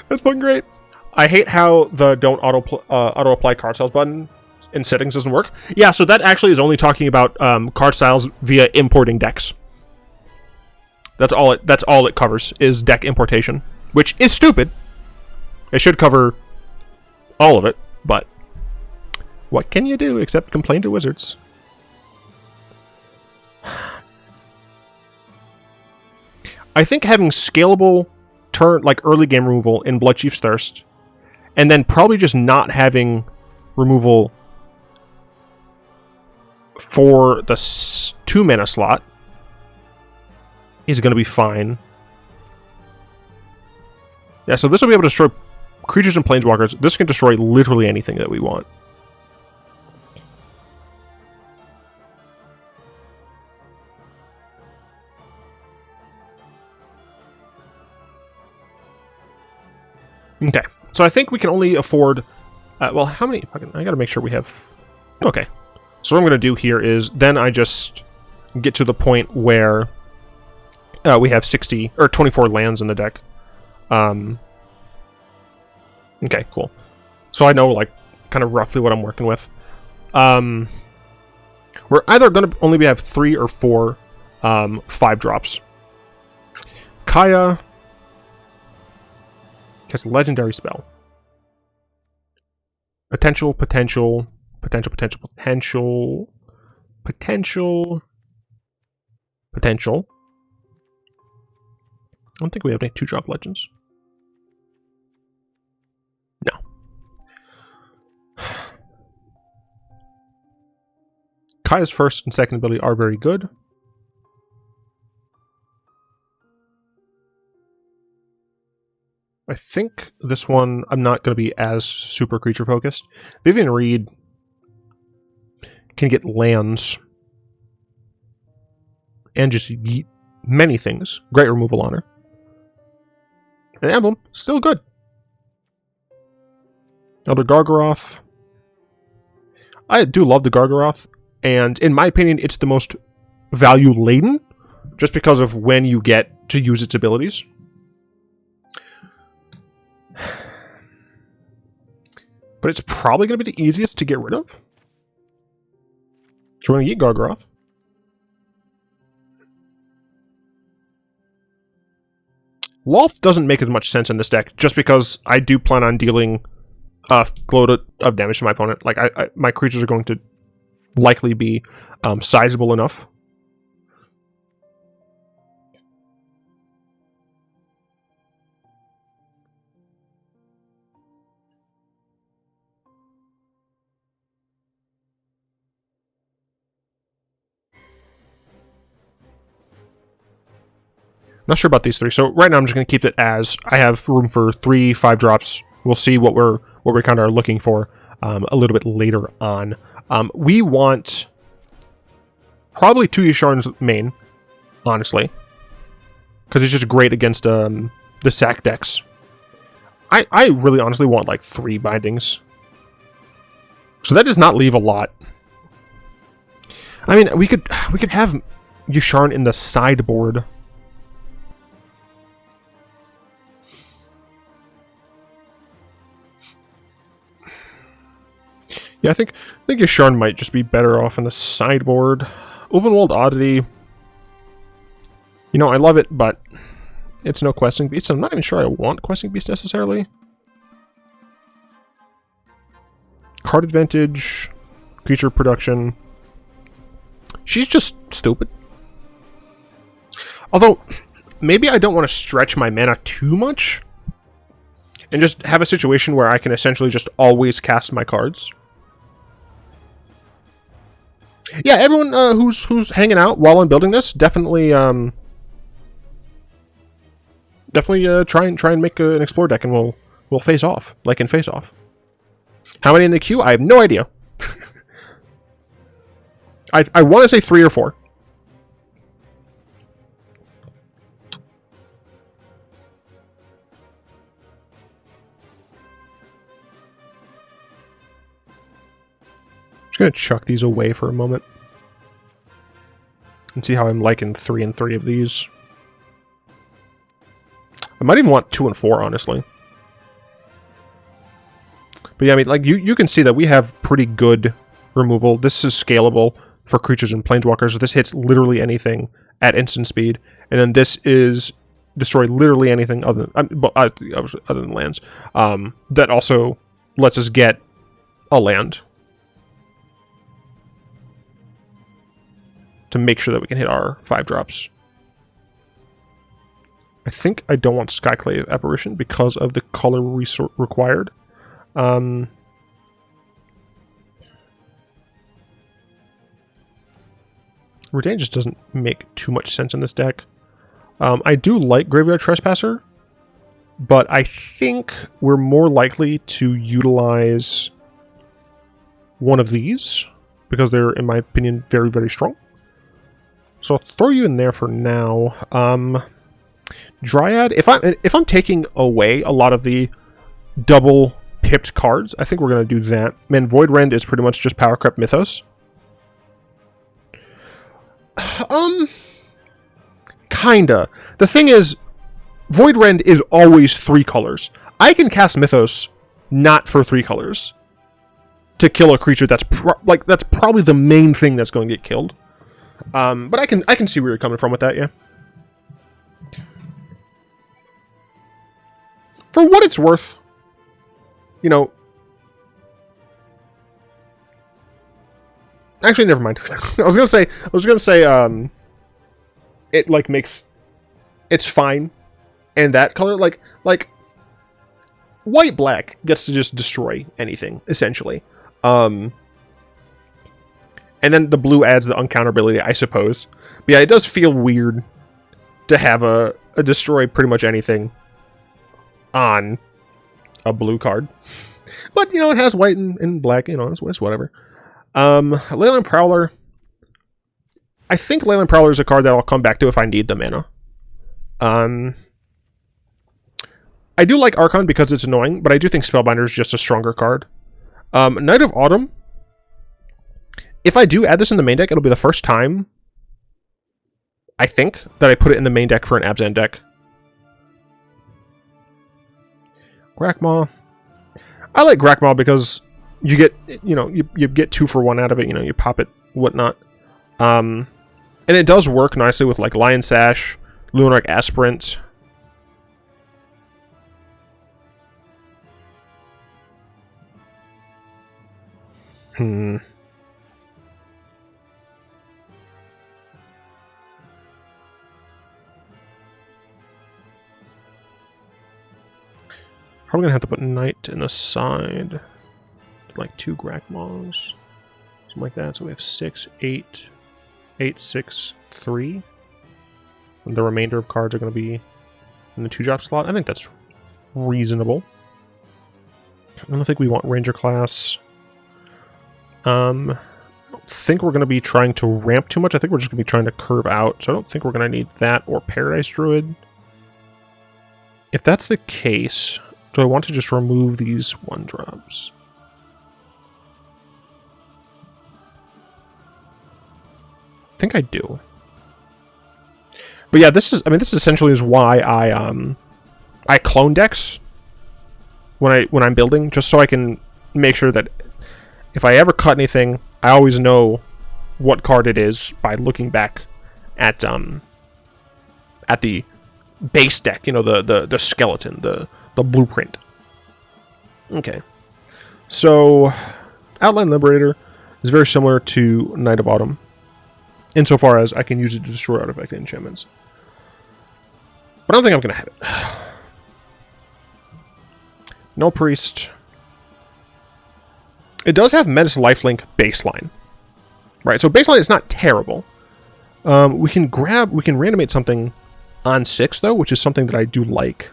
That's fucking great. I hate how the don't auto apply card styles button in settings doesn't work. Yeah, so that actually is only talking about card styles via importing decks. That's all it covers is deck importation, which is stupid. It should cover all of it, but what can you do except complain to Wizards? I think having scalable turn, like early game removal in Bloodchief's Thirst, and then probably just not having removal for the 2 mana slot is going to be fine. Yeah, so this will be able to destroy creatures and planeswalkers. This can destroy literally anything that we want. Okay, so I think we can only afford... well, how many... I gotta make sure we have... Okay. So what I'm gonna do here is then I just get to the point where we have 60 or 24 lands in the deck. Okay, cool. So I know, like, kind of roughly what I'm working with. We're either gonna only have 3 or 4 5-drops. Kaya... Cast a legendary spell. Potential. I don't think we have any 2-drop legends. No. Kaya's first and second ability are very good. I think this one, I'm not going to be as super creature focused. Vivian Reed can get lands and just yeet many things. Great removal on her. An emblem, still good. Elder Gargaroth. I do love the Gargaroth, and in my opinion, it's the most value-laden, just because of when you get to use its abilities. But it's probably going to be the easiest to get rid of. So we're going to eat Gargaroth. Lolth doesn't make as much sense in this deck, just because I do plan on dealing gloat of damage to my opponent. Like, my creatures are going to likely be sizable enough. Not sure about these 3. So right now I'm just going to keep it as I have room for 3 5-drops. We'll see what we kind of are looking for a little bit later on. We want probably 2 Yasharn's main, honestly, because it's just great against the sack decks. I really honestly want like 3 bindings. So that does not leave a lot. I mean, we could have Yasharn in the sideboard. Yeah, I think Yasharn might just be better off in the sideboard. Ulvenwald Oddity. You know, I love it, but it's no Questing Beast. I'm not even sure I want Questing Beast necessarily. Card advantage, creature production. She's just stupid. Although, maybe I don't want to stretch my mana too much and just have a situation where I can essentially just always cast my cards. Yeah, everyone who's hanging out while I'm building this, definitely try and make an explore deck, and we'll face off like in Face Off. How many in the queue? I have no idea. I want to say 3 or 4. Just gonna chuck these away for a moment and see how I'm liking 3 and 3 of these. I might even want 2 and 4, honestly. But yeah, I mean, like you can see that we have pretty good removal. This is scalable for creatures and planeswalkers. This hits literally anything at instant speed, and then this is destroy literally anything other than lands. That also lets us get a land to make sure that we can hit our 5-drops. I think I don't want Skyclave Apparition because of the color required. Retain just doesn't make too much sense in this deck. I do like Graveyard Trespasser, but I think we're more likely to utilize one of these because they're, in my opinion, very, very strong. So I'll throw you in there for now. Dryad, if I'm taking away a lot of the double pipped cards, I think we're gonna do that. Man, Void Rend is pretty much just Power Creep Mythos. Kinda. The thing is, Void Rend is always 3 colors. I can cast Mythos not for 3 colors to kill a creature that's probably the main thing that's going to get killed. But I can see where you're coming from with that, yeah. For what it's worth, you know. Actually, never mind. I was gonna say, it like makes it's fine, and that color like white black gets to just destroy anything essentially. And then the blue adds the uncounterability, I suppose. But yeah, it does feel weird to have a destroy pretty much anything on a blue card. But, you know, it has white and black, you know, it's whatever. Leyline Prowler. I think Leyline Prowler is a card that I'll come back to if I need the mana. I do like Archon because it's annoying, but I do think Spellbinder is just a stronger card. Knight of Autumn. If I do add this in the main deck, it'll be the first time, I think, that I put it in the main deck for an Abzan deck. Grakmaw. I like Grakmaw because you get, you know, you get 2 for 1 out of it, you know, you pop it, whatnot. And it does work nicely with, like, Lion Sash, Lunar Aspirant. Probably gonna have to put Knight in the side. Like 2 Grakmaws. Something like that. So we have 6, 8, 8, 6, 3. And the remainder of cards are going to be in the 2-drop slot. I think that's reasonable. I don't think we want Ranger class. I don't think we're going to be trying to ramp too much. I think we're just going to be trying to curve out. So I don't think we're going to need that or Paradise Druid. If that's the case, do I want to just remove these 1-drops? I think I do. But yeah, this is essentially is why I clone decks when I'm building, just so I can make sure that if I ever cut anything, I always know what card it is by looking back at the base deck, you know, the skeleton, the blueprint. Okay. So Outland Liberator is very similar to Knight of Autumn, insofar as I can use it to destroy artifact enchantments. But I don't think I'm going to have it. No Priest. It does have Menace Lifelink baseline. Right, so baseline is not terrible. We can reanimate something on 6, though, which is something that I do like.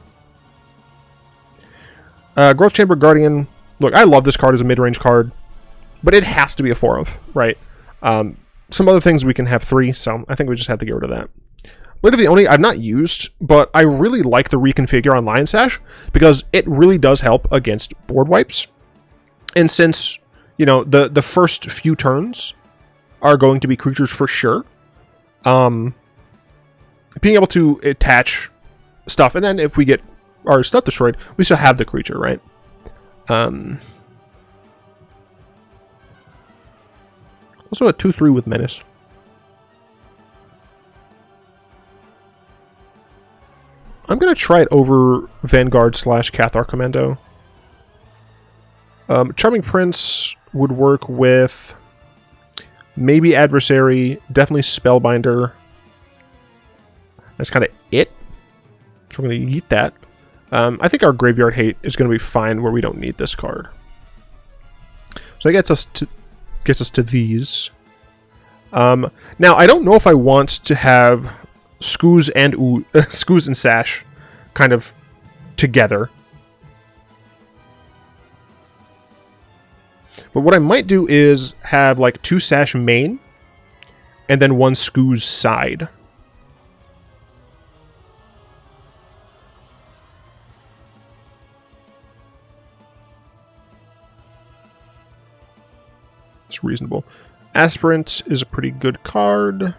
Growth Chamber Guardian. Look, I love this card as a mid-range card, but it has to be a 4 of, right? Some other things we can have 3, so I think we just have to get rid of that. Blade of the Oni I've not used, but I really like the reconfigure on Lion Sash because it really does help against board wipes. And since, you know, the first few turns are going to be creatures for sure, being able to attach stuff, and then if we get our stuff destroyed, we still have the creature, right? Also a 2/3 with Menace. I'm going to try it over Vanguard / Cathar Commando. Charming Prince would work with maybe Adversary, definitely Spellbinder. That's kind of it. So we're going to eat that. I think our Graveyard Hate is going to be fine where we don't need this card. So that gets us to these. Now, I don't know if I want to have Skooz and Sash kind of together. But what I might do is have like 2 Sash main and then 1 Skooz side. It's reasonable. Aspirant is a pretty good card.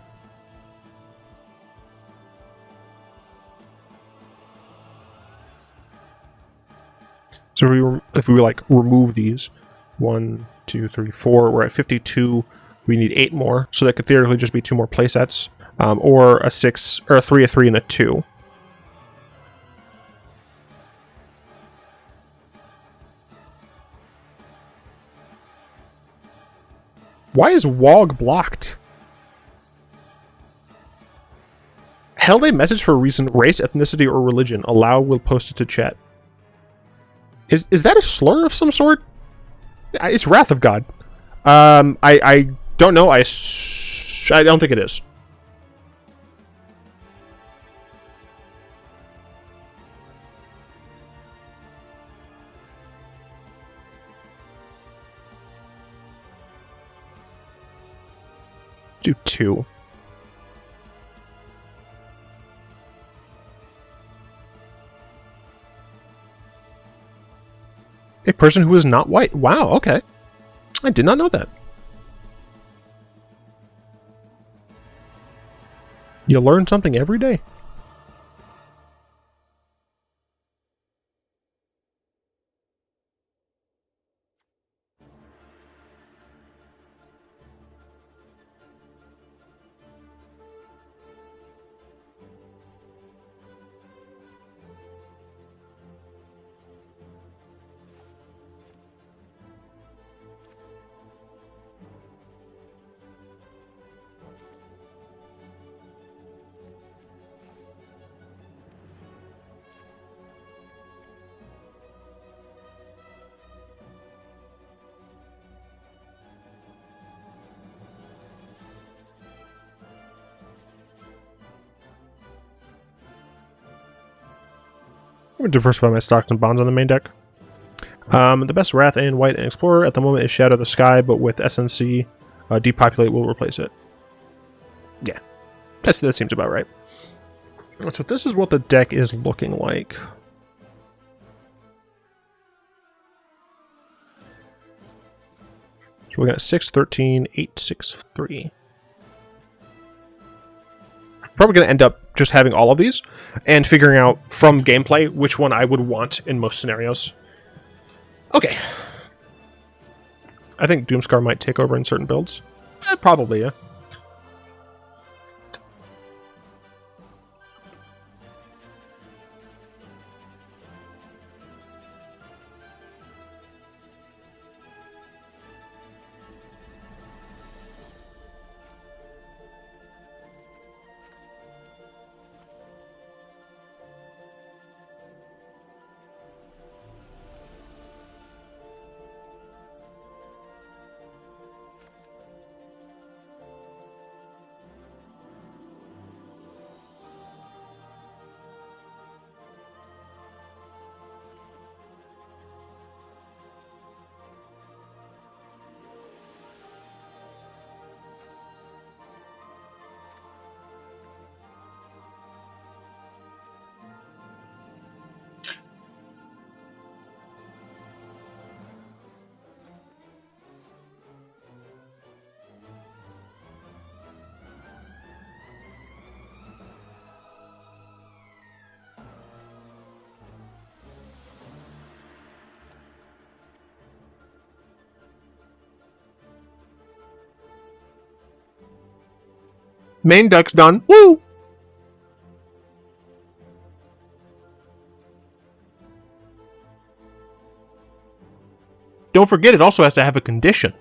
So if we like remove these, 1, 2, 3, 4, we're at 52. We need 8 more, so that could theoretically just be 2 more playsets, or a 6 or a 3, a 3, and a 2. Why is Wog blocked? Held a message for a reason: race, ethnicity, or religion. Allow will post it to chat. Is that a slur of some sort? It's Wrath of God. I don't know. I don't think it is. Do 2. A person who is not white. Wow, okay. I did not know that. You learn something every day. I'm going to diversify my stocks and bonds on the main deck. The best Wrath and White and Explorer at the moment is Shadow the Sky, but with SNC, Depopulate will replace it. Yeah, that seems about right. So this is what the deck is looking like. So we're looking at 6, 13, 8, 6, 3. Probably going to end up just having all of these and figuring out from gameplay which one I would want in most scenarios. Okay. I think Doomscar might take over in certain builds. Probably, yeah. Main deck's done. Woo! Don't forget, it also has to have a condition.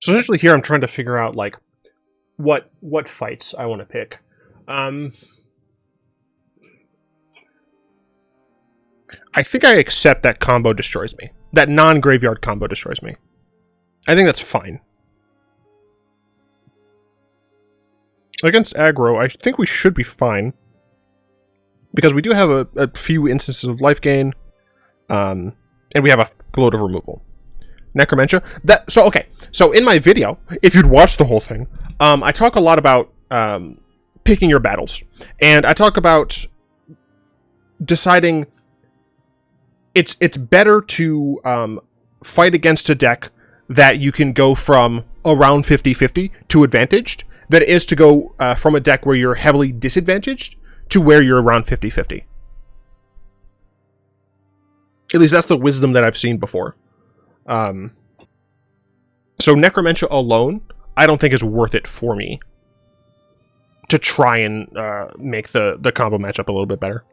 So essentially here I'm trying to figure out, like, what fights I want to pick. I think I accept that combo destroys me. That non-graveyard combo destroys me. I think that's fine. Against aggro, I think we should be fine. Because we do have a few instances of life gain. And we have a load of removal. Necromentia. So in my video, if you'd watched the whole thing, I talk a lot about picking your battles. And I talk about deciding it's better to fight against a deck that you can go from around 50-50 to advantaged than it is to go from a deck where you're heavily disadvantaged to where you're around 50-50. At least that's the wisdom that I've seen before. So Necromentia alone, I don't think is worth it for me to try and make the combo matchup a little bit better.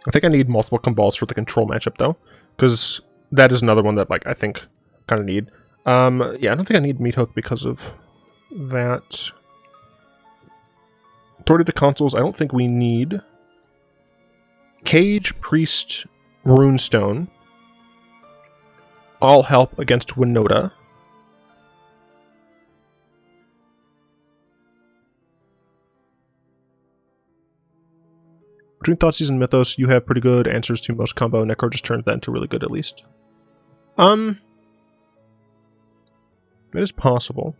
I think I need multiple Kumbals for the control matchup, though, because that is another one that, like, I think kind of need. Yeah, I don't think I need Meat Hook because of that. Authority of the Consuls, I don't think we need. Cage, Priest, Runestone. All help against Winota. Between Thoughtseize and Mythos, you have pretty good answers to most combo. Necro just turns that into really good, at least. It is possible.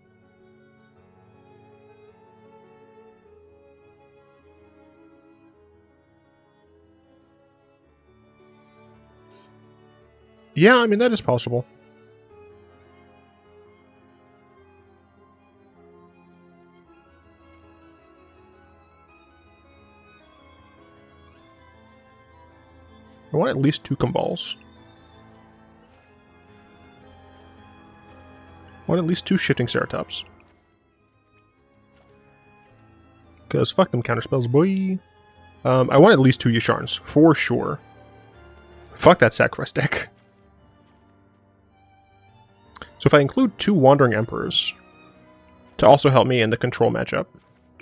Yeah, I mean, that is possible. I want at least 2 Kumbals. I want at least 2 Shifting Ceratops. Because fuck them counterspells, boy. I want at least 2 Yasharns, for sure. Fuck that sacrifice deck. So if I include 2 Wandering Emperors to also help me in the control matchup,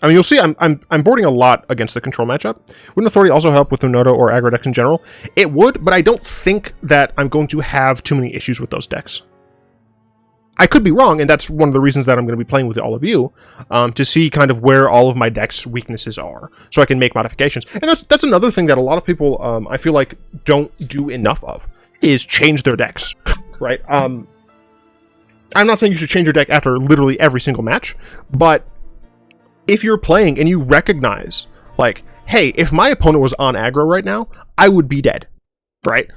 I mean, you'll see I'm boarding a lot against the control matchup. Wouldn't Authority also help with Winota or aggro decks in general? It would, but I don't think that I'm going to have too many issues with those decks. I could be wrong, and that's one of the reasons that I'm going to be playing with all of you, to see kind of where all of my deck's weaknesses are, so I can make modifications. And that's another thing that a lot of people, I feel like, don't do enough of, is change their decks, right? I'm not saying you should change your deck after literally every single match, but if you're playing and you recognize, like, hey, if my opponent was on aggro right now, I would be dead, right?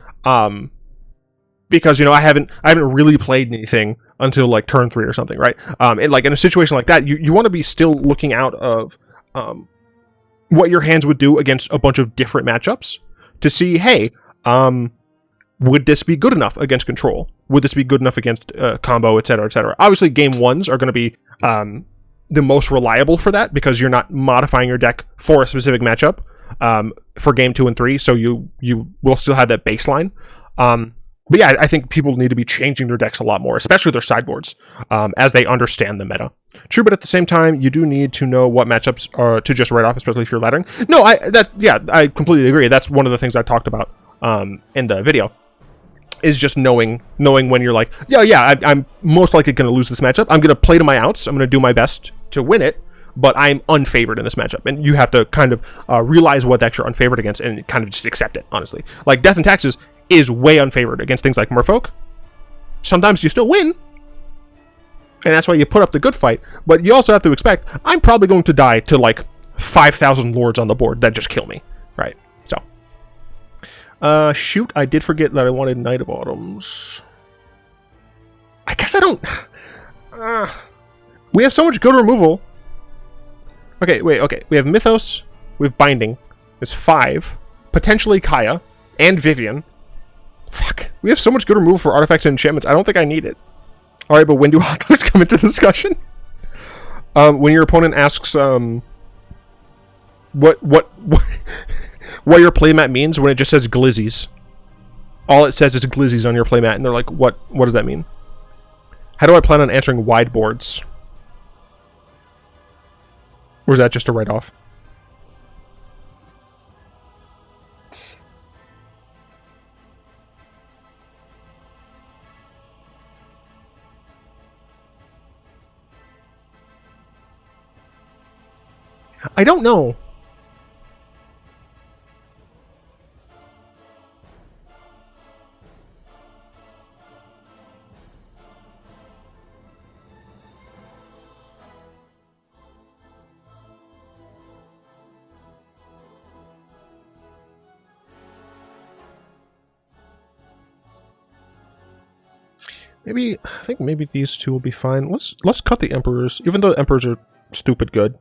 Because, you know, I haven't really played anything until like turn 3 or something, right? And like in a situation like that, you want to be still looking out of what your hands would do against a bunch of different matchups to see, hey, would this be good enough against control? Would this be good enough against combo, etc., etc.? Obviously, game 1s are going to be the most reliable for that because you're not modifying your deck for a specific matchup for game 2 and 3, so you will still have that baseline. But yeah, I think people need to be changing their decks a lot more, especially their sideboards, as they understand the meta. True, but at the same time, you do need to know what matchups are to just write off, especially if you're laddering. No, I completely agree. That's one of the things I talked about in the video. Is just knowing when you're like, I'm most likely going to lose this matchup. I'm going to play to my outs. I'm going to do my best to win it, but I'm unfavored in this matchup. And you have to kind of realize what decks you're unfavored against and kind of just accept it, honestly. Like, Death and Taxes is way unfavored against things like Merfolk. Sometimes you still win, and that's why you put up the good fight, but you also have to expect, I'm probably going to die to, like, 5,000 lords on the board that just kill me, right? So. Shoot, I did forget that I wanted Knight of Autumns. I guess I don't... we have so much good removal. Okay. We have Mythos, we have Binding. There's 5. Potentially Kaya, and Vivian. Fuck. We have so much good removal for artifacts and enchantments, I don't think I need it. Alright, but when do hot dogs come into discussion? When your opponent asks, what your playmat means when it just says glizzies. All it says is glizzies on your playmat, and they're like, what does that mean? How do I plan on answering wide boards? Or is that just a write-off? I don't know. I think maybe these two will be fine. Let's cut the Emperors, even though the Emperors are stupid good.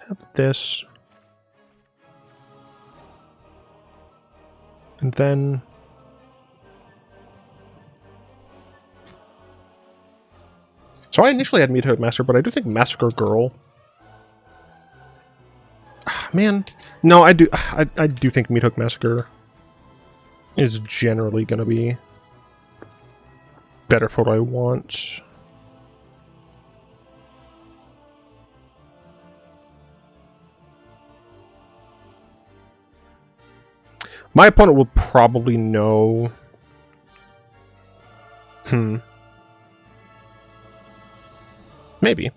Have this. And then... So I initially had Meat Hook Master, but I do think Massacre Girl Man, no, I do. I do think Meathook Massacre is generally going to be better for what I want. My opponent will probably know. Maybe.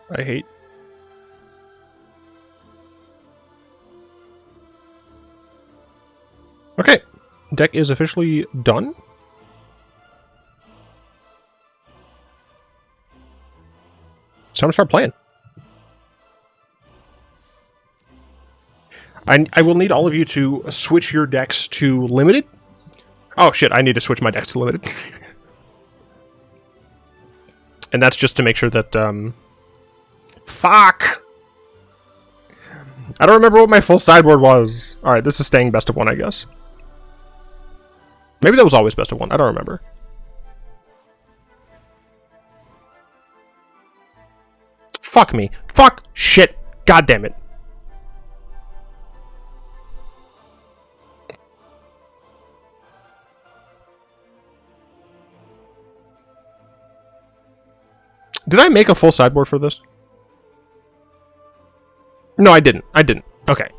I hate. Okay, deck is officially done. So I'm gonna start playing. I will need all of you to switch your decks to limited. Oh shit, I need to switch my decks to limited. And that's just to make sure that, fuck! I don't remember what my full sideboard was. Alright, this is staying best of one, I guess. Maybe that was always best of one, I don't remember. Fuck me. Fuck! Shit! God damn it. Did I make a full sideboard for this? No, I didn't. I didn't. Okay.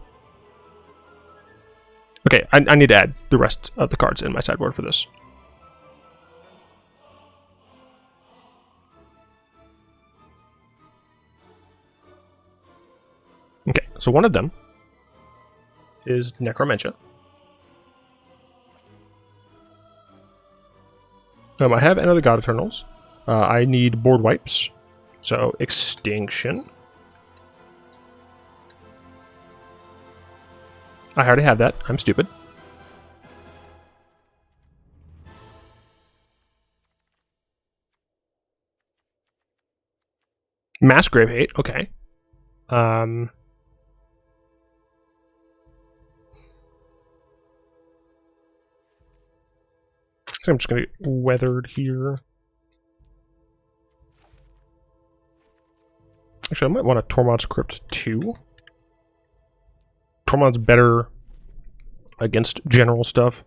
Okay, I need to add the rest of the cards in my sideboard for this. Okay, so one of them is Necromentia. I have Enter the God Eternals. I need board wipes. So, Extinction. I already have that. I'm stupid. Mass Grave Hate. Okay. I'm just going to get Weathered here. Actually, I might want a Tormod's Crypt too. Tormod's better against general stuff.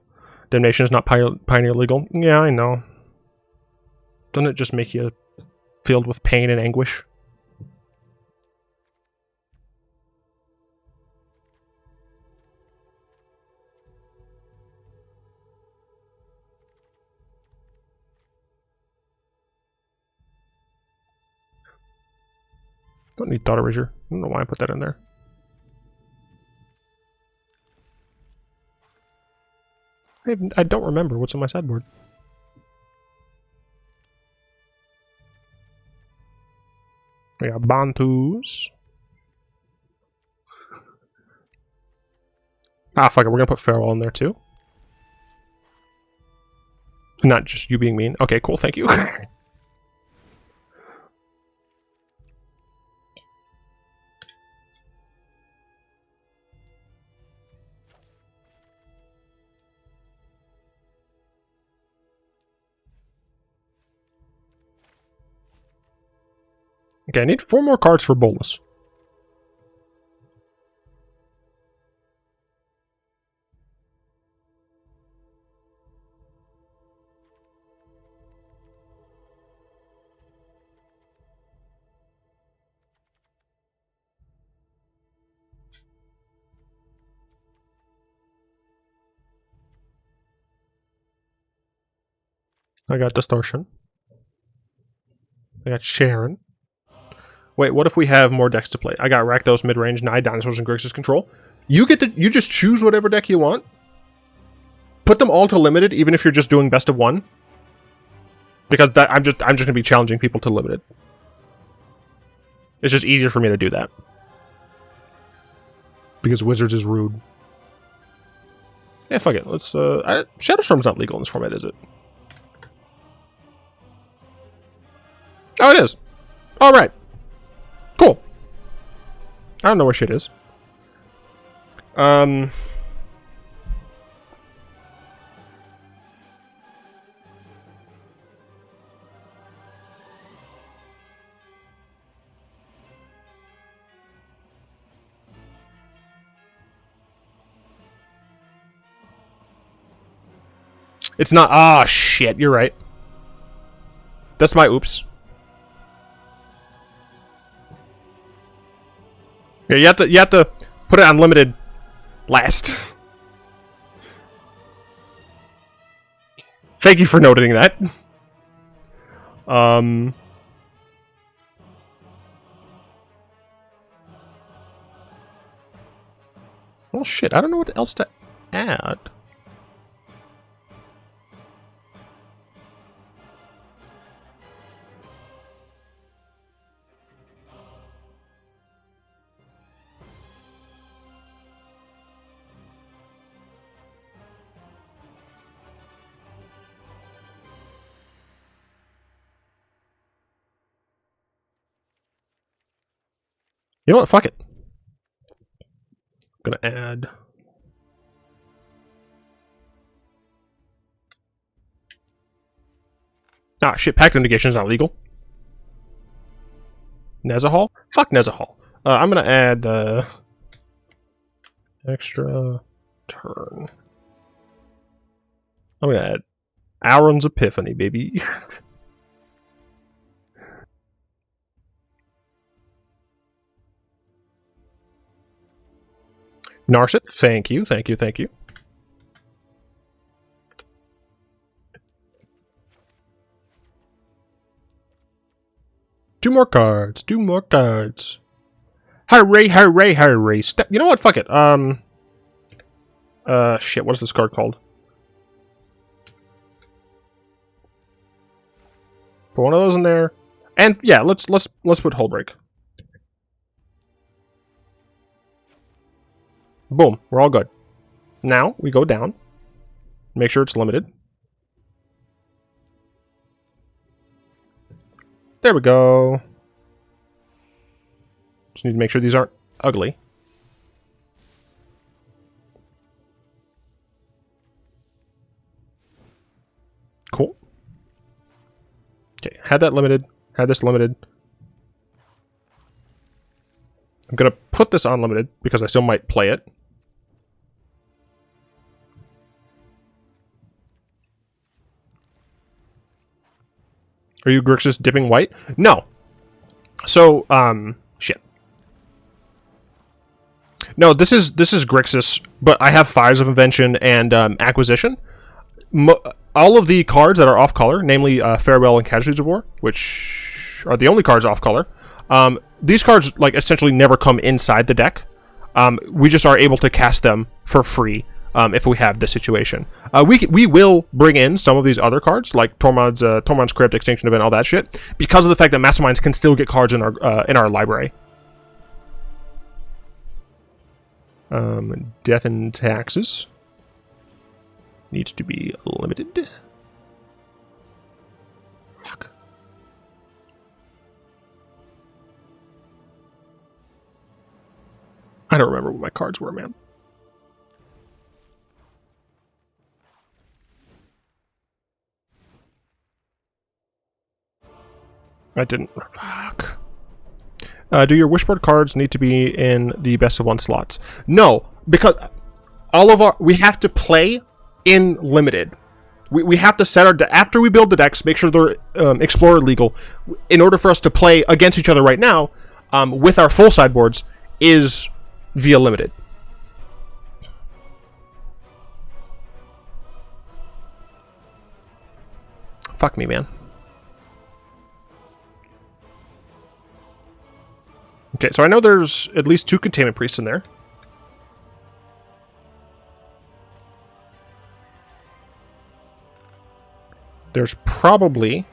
Damnation is not Pioneer legal. Yeah, I know. Doesn't it just make you filled with pain and anguish? Don't need Thought Erasure. I don't know why I put that in there. I don't remember what's on my sideboard. We got Bantus. Ah, fuck it. We're gonna put Farewell in there too. Not just you being mean. Okay, cool. Thank you. Okay, I need 4 more cards for Bolas. I got Distortion. I got Sharon. Wait, what if we have more decks to play? I got Rakdos, Midrange, Nine Dinosaurs, and Grixis Control. You just choose whatever deck you want. Put them all to limited, even if you're just doing best of one. Because I'm just gonna be challenging people to limited. It's just easier for me to do that. Because Wizards is rude. Yeah, fuck it. Let's Shadowstorm's not legal in this format, is it? Oh, it is. Alright. Cool. I don't know where shit is. It's not. Ah, shit. You're right. That's my oops. Yeah, you have to put it on limited last. Thank you for noting that. Oh shit, I don't know what else to add. You know what? Fuck it. I'm gonna add. Ah, shit. Pact of Negation is not legal. Nezahal? Fuck Nezahal. I'm gonna add extra turn. I'm gonna add Aaron's Epiphany, baby. Narset, thank you, thank you, thank you. Two more cards, two more cards. Hooray, hooray, hooray. Step. You know what? Fuck it. Shit, what is this card called? Put one of those in there. And yeah, let's put Hullbreak. Boom, we're all good. Now we go down. Make sure it's limited. There we go. Just need to make sure these aren't ugly. Cool. Okay, had that limited. Had this limited. I'm gonna put this on limited because I still might play it. Are you Grixis dipping white? No. So, shit. No, this is Grixis, but I have Fires of Invention and Acquisition. All of the cards that are off color, namely Farewell and Casualties of War, which are the only cards off color, these cards like essentially never come inside the deck. We just are able to cast them for free if we have this situation. We will bring in some of these other cards, like Tormod's Crypt, Extinction Event, all that shit, because of the fact that Masterminds can still get cards in our library. Death and Taxes needs to be limited. Fuck. I don't remember what my cards were, man. I didn't. Fuck. Do your wishboard cards need to be in the best of one slots? No, because we have to play in limited. We have to set our after we build the decks, make sure they're Explorer legal. In order for us to play against each other right now, with our full sideboards, is via limited. Fuck me, man. Okay, so I know there's at least 2 containment priests in there. There's probably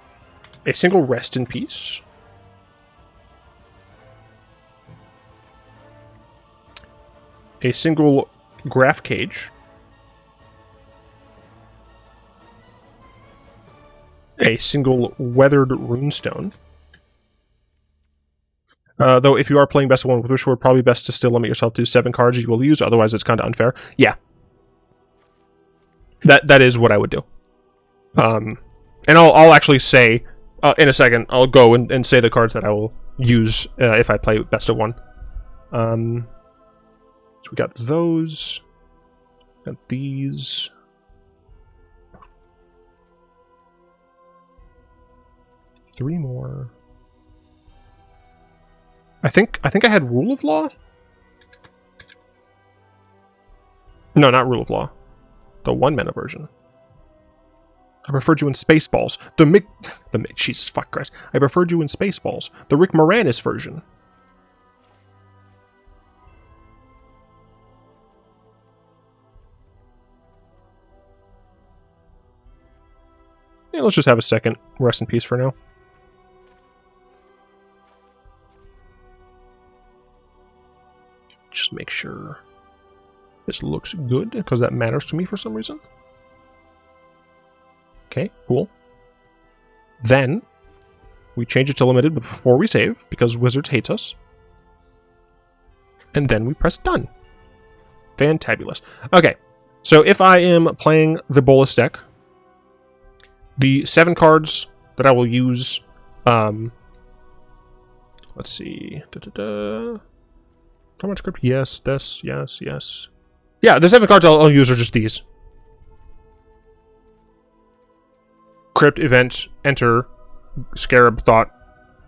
a single rest in peace. A single graph cage. A single weathered runestone. Though if you are playing best of one with Wishboard, probably best to still limit yourself to 7 cards you will use, otherwise it's kind of unfair. Yeah. That is what I would do. And I'll actually say, in a second, I'll go and say the cards that I will use if I play best of one. So we got those. Got these. Three more. I think I had Rule of Law? No, not Rule of Law. The 1-mana version. I preferred you in Spaceballs. Jesus fuck Christ. I preferred you in Spaceballs. The Rick Moranis version. Yeah, let's just have a second. Rest in peace for now. Just make sure this looks good, because that matters to me for some reason. Okay, cool. Then, we change it to limited before we save, because Wizards hates us. And then we press done. Fantabulous. Okay, so if I am playing the Bolas deck, the 7 cards that I will use, let's see, Torment Script, yes, this, yes, yes. Yeah, the 7 cards I'll use are just these. Crypt, Event, Enter, Scarab, Thought,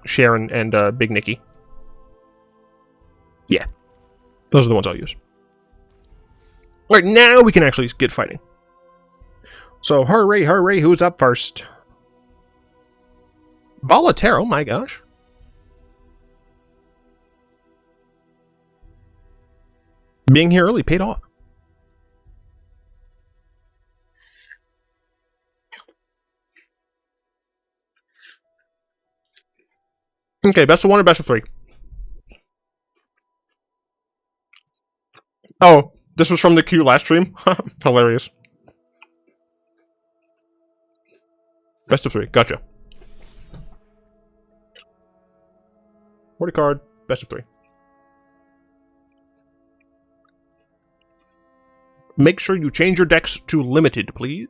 Sharon, and Big Nicky. Yeah. Those are the ones I'll use. Alright, now we can actually get fighting. So, hooray, hooray, who's up first? Volaterra, oh my gosh. Being here early paid off. Okay, best of 1 or best of 3? Oh, this was from the queue last stream? Hilarious. Best of 3, gotcha. 40 card, best of 3. Make sure you change your decks to limited, please.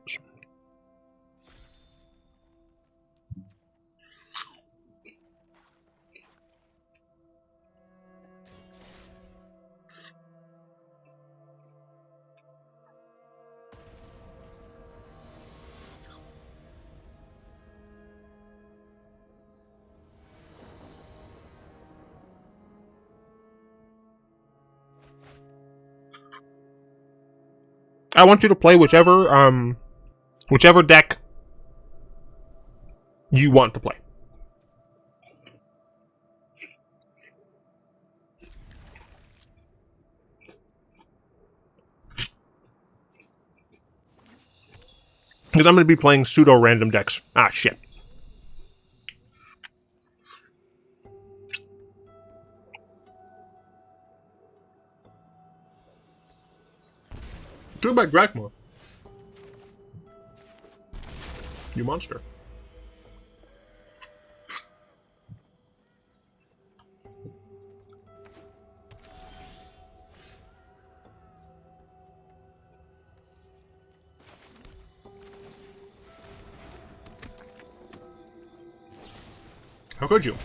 I want you to play whichever deck you want to play. Because I'm going to be playing pseudo-random decks. Ah, shit. Talk about Drakma. You monster. How could you?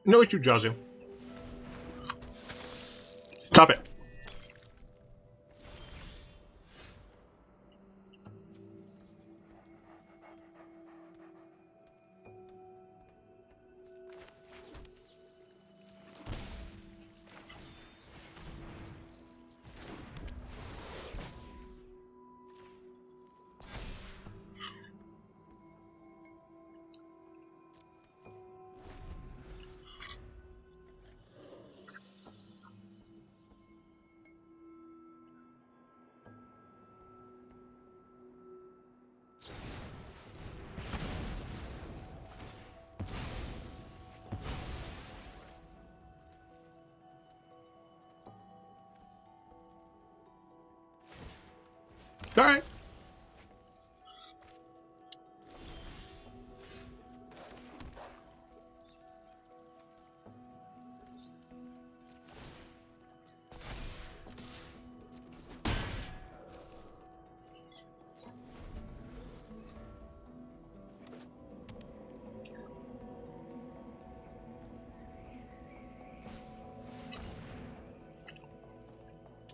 No issue, Jazu. Stop it. All right.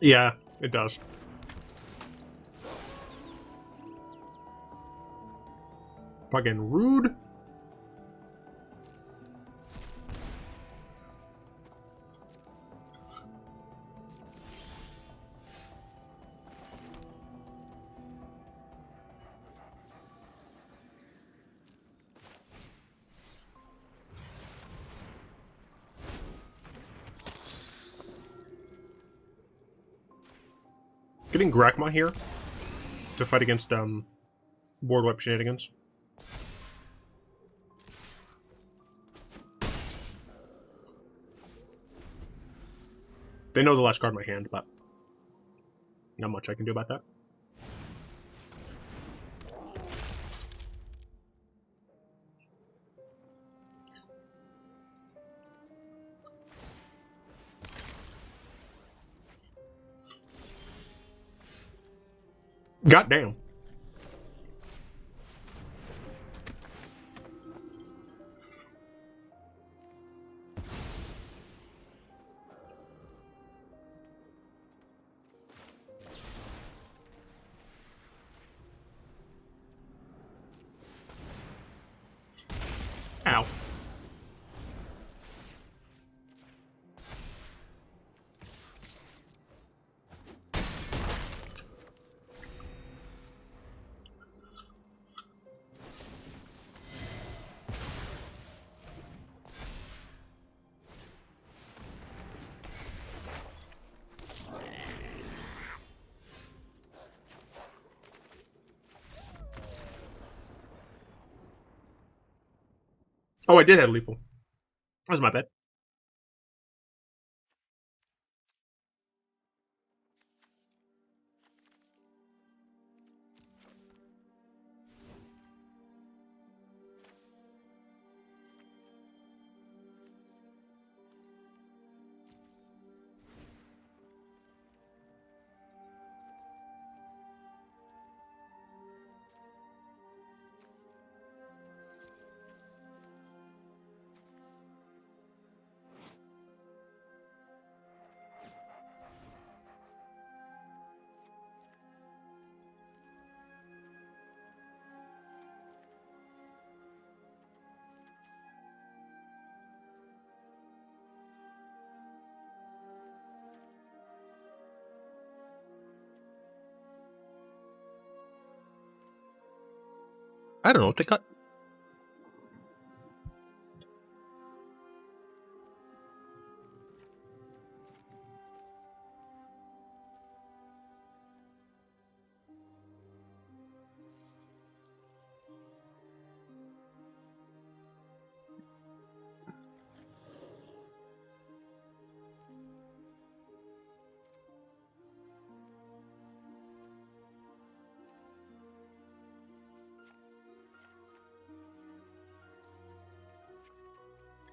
Yeah, it does. Fucking rude. Getting Grakma here to fight against board wipe shenanigans. They know the last card in my hand, but not much I can do about that. Goddamn. Ow. Oh, I did have lethal. That was my bad. I don't know what they cut.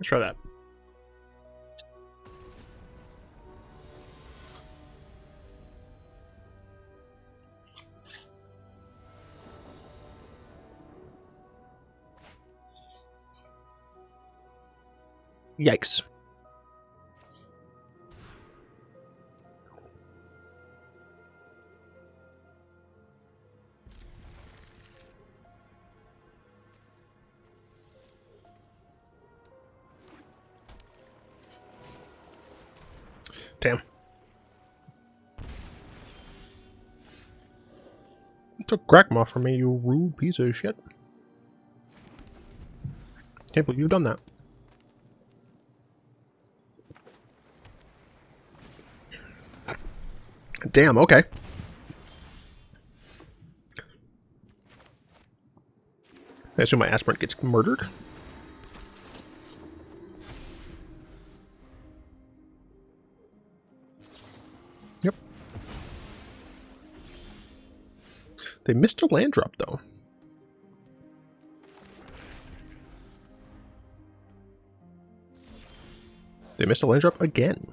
Let's try that. Yikes. Damn. You took Grakma from me, you rude piece of shit. Can't believe you've done that. Damn, okay. I assume my aspirant gets murdered. Yep. They missed a land drop, though. They missed a land drop again.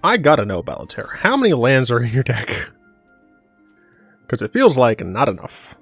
I gotta know, Balater. How many lands are in your deck? Because it feels like not enough.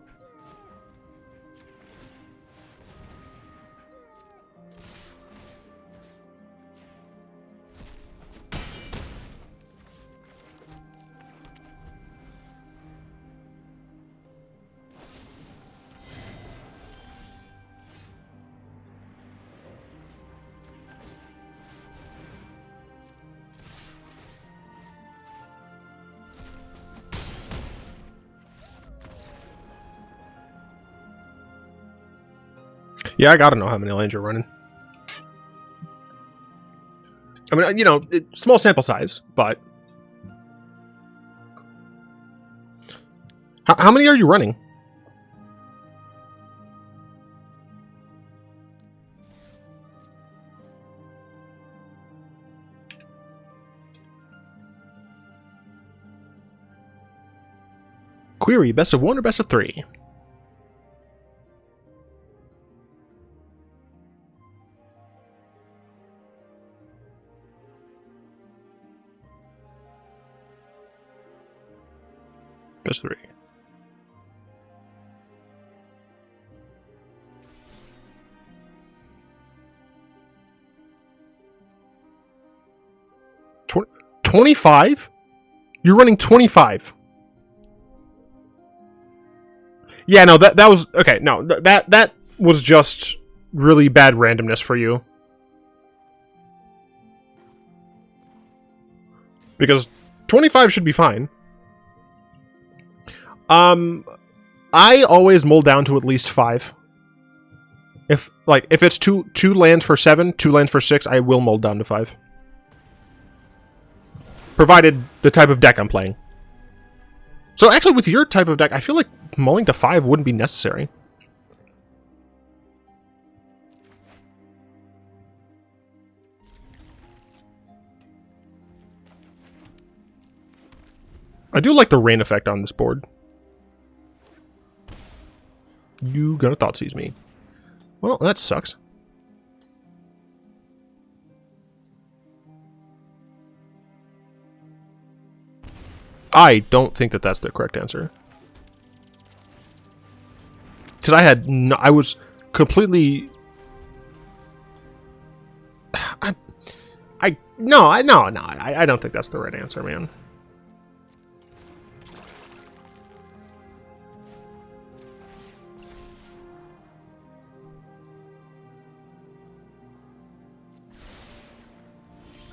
Yeah, I gotta know how many lanes you're running. I mean, you know, small sample size, but... How many are you running? Query, best of 1 or best of 3? Best of 3. Tw 25? You're running 25. Yeah, no, that was okay. No, that was just really bad randomness for you. Because 25 should be fine. I always mull down to at least 5. If it's two lands for 7, 2 lands for 6, I will mull down to 5. Provided the type of deck I'm playing. So actually, with your type of deck, I feel like mulling to 5 wouldn't be necessary. I do like the rain effect on this board. You gonna Thoughtseize me. Well, that sucks. I don't think that that's the correct answer. Because I was completely... No, I don't think that's the right answer, man.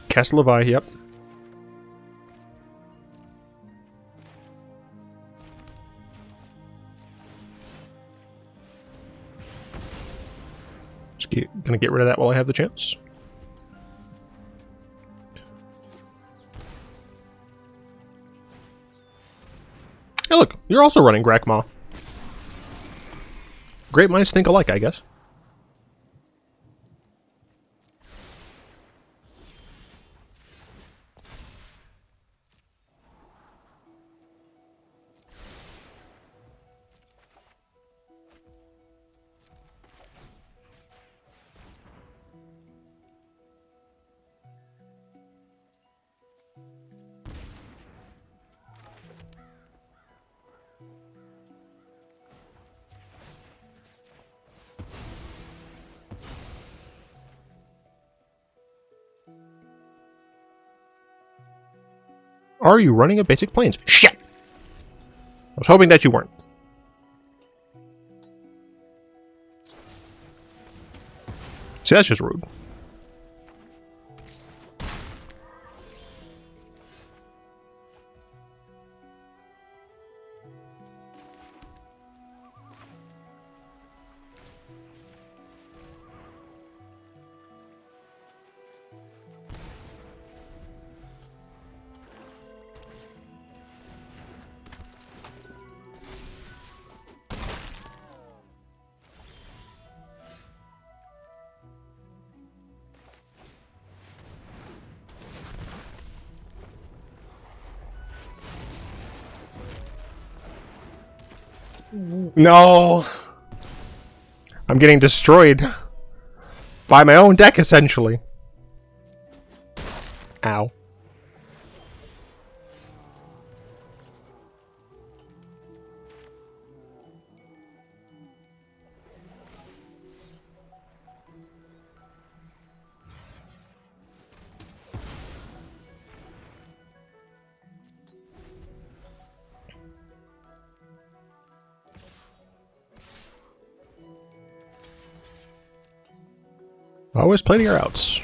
Castle Levi, yep. Gonna get rid of that while I have the chance. Hey, look, you're also running Grakma. Great minds think alike, I guess. Are you running a basic planes? Shit! I was hoping that you weren't. See, that's just rude. No! I'm getting destroyed by my own deck, essentially. Ow. Always play to your outs.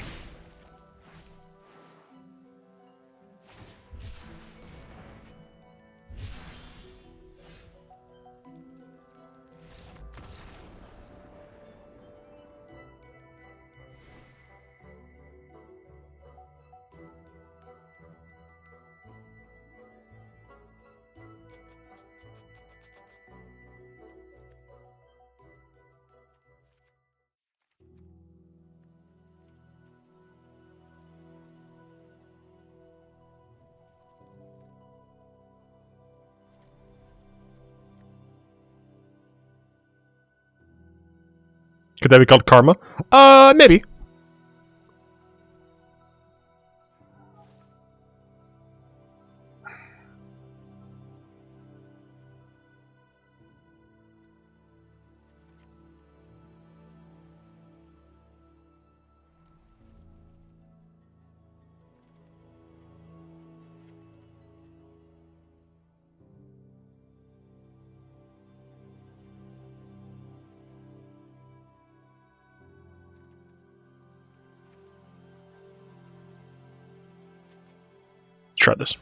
Could that be called karma? Maybe. Let's try this.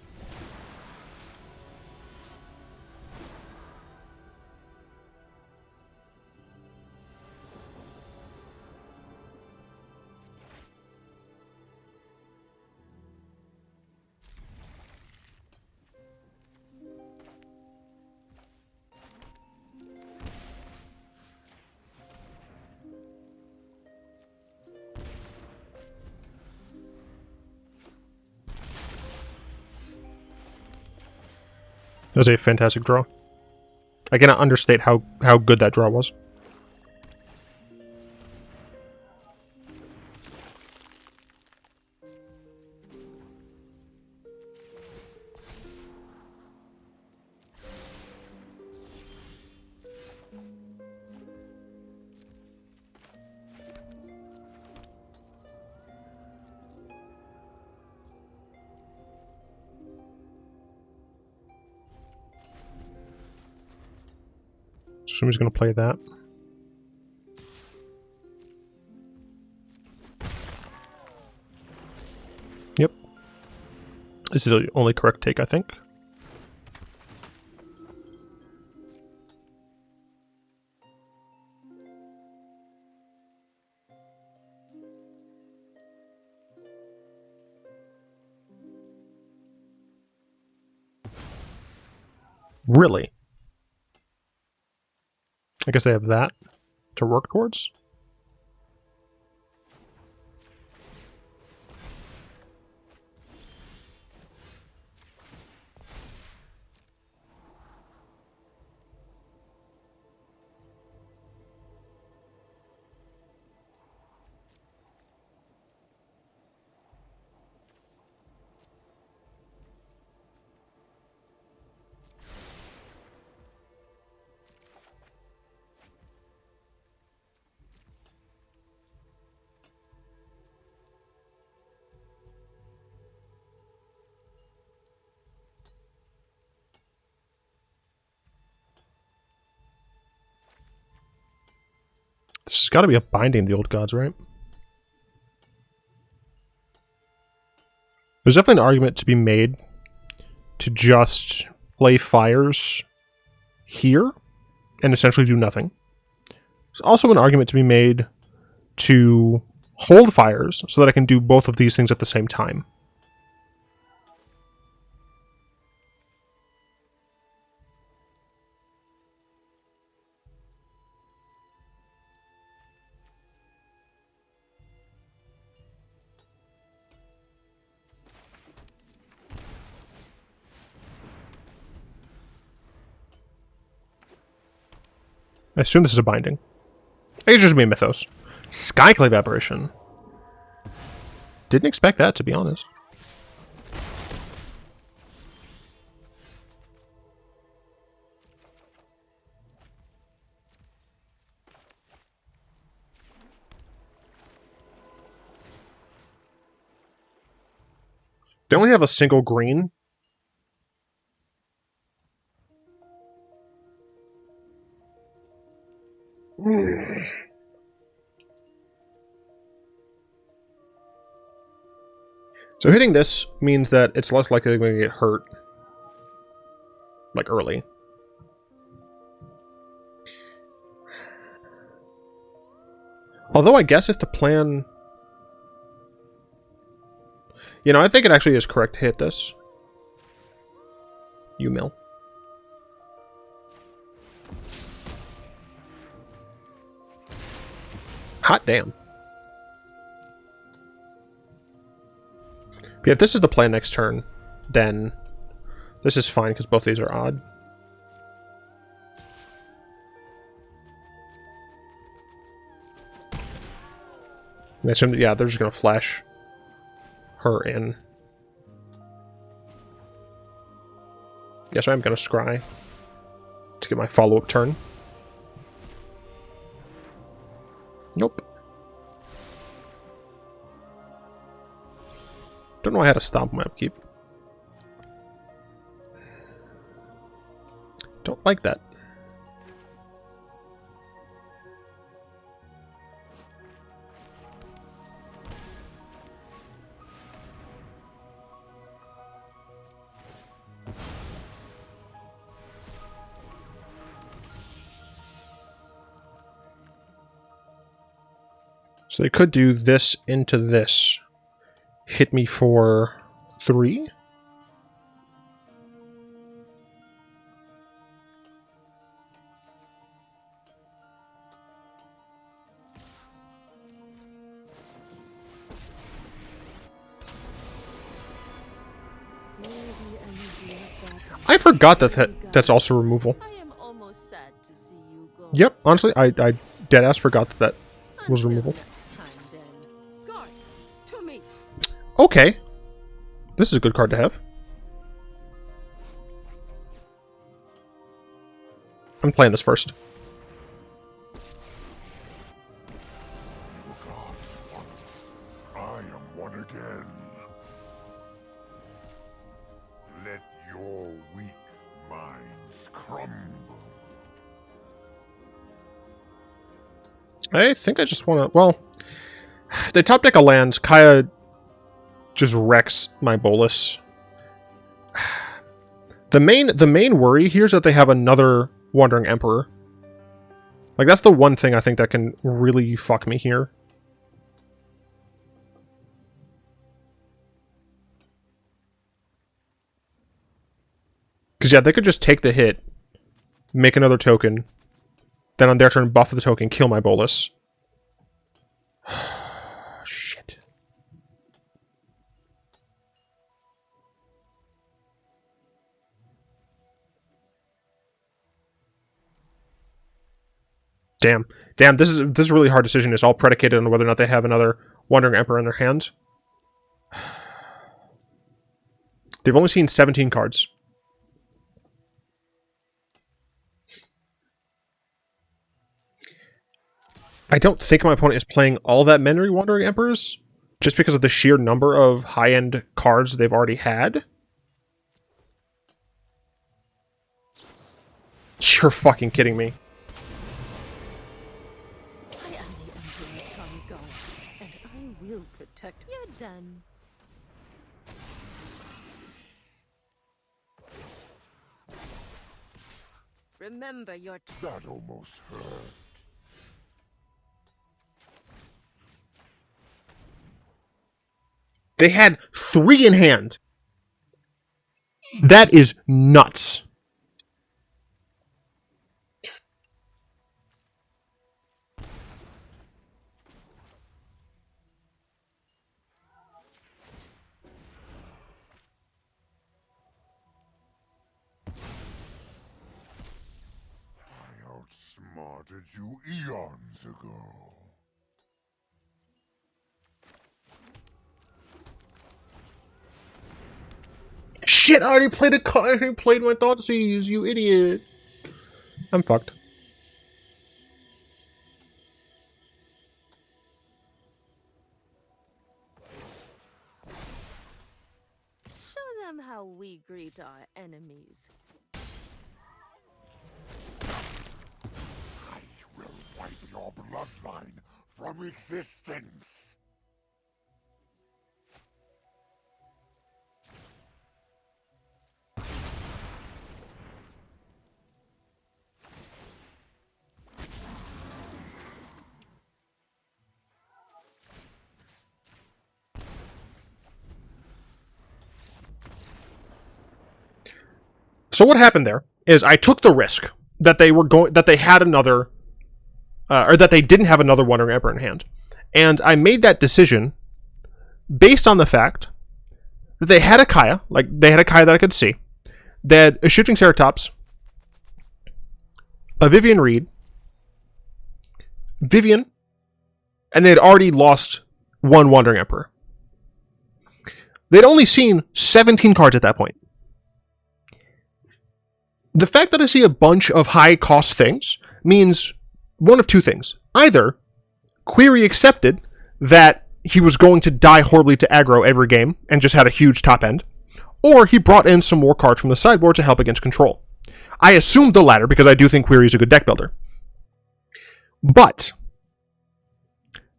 That was a fantastic draw. I cannot understate how good that draw was. Somebody's going to play that. Yep. This is the only correct take, I think. Really? I guess they have that to work towards. There's got to be a binding the old gods, right? There's definitely an argument to be made to just play fires here and essentially do nothing. There's also an argument to be made to hold fires so that I can do both of these things at the same time. I assume this is a binding. It could just be a mythos. Skyclave apparition. Didn't expect that, to be honest. They only have a single green. So hitting this means that it's less likely I'm going to get hurt, like, early. Although I guess it's the plan... You know, I think it actually is correct to hit this. You mill. Hot damn. But if this is the plan next turn, then this is fine because both these are odd. And I assume that, yeah, they're just going to flash her in. Yes, I'm going to scry to get my follow-up turn. Nope. Don't know how to stop my upkeep. Don't like that. So they could do this into this. Hit me for 3. I forgot that that's also removal. I am almost sad to see you go. Yep, honestly, I deadass forgot that was removal. Next time, then. Guards, to me. Okay. This is a good card to have. I'm playing this first. Gods once, I am one again. Let your weak minds crumble. I think I just want to... Well, they top deck a land. Kaya just wrecks my Bolus. The main worry here is that they have another Wandering Emperor. Like, that's the one thing I think that can really fuck me here. Because, yeah, they could just take the hit, make another token, then on their turn buff the token, kill my Bolus. Shit. Damn. Damn, this is a really hard decision. It's all predicated on whether or not they have another Wandering Emperor in their hands. They've only seen 17 cards. I don't think my opponent is playing all that many Wandering Emperors, just because of the sheer number of high-end cards they've already had. You're fucking kidding me. I am Remember your That almost hurt. They had 3 in hand. That is nuts. I outsmarted you eons ago. Shit, I already played I already played my Thoughtseize, you idiot. I'm fucked. show them how we greet our enemies. I will wipe your bloodline from existence. So what happened there is I took the risk that they had another, or that they didn't have another Wandering Emperor in hand, and I made that decision based on the fact that they had a Kaya, that I could see, that a Shifting Ceratops, a Vivian Reed, Vivian, and they had already lost 1 Wandering Emperor. They'd only seen 17 cards at that point. The fact that I see a bunch of high-cost things means one of 2 things. Either Query accepted that he was going to die horribly to aggro every game and just had a huge top end, or he brought in some more cards from the sideboard to help against control. I assumed the latter because I do think Query is a good deck builder. But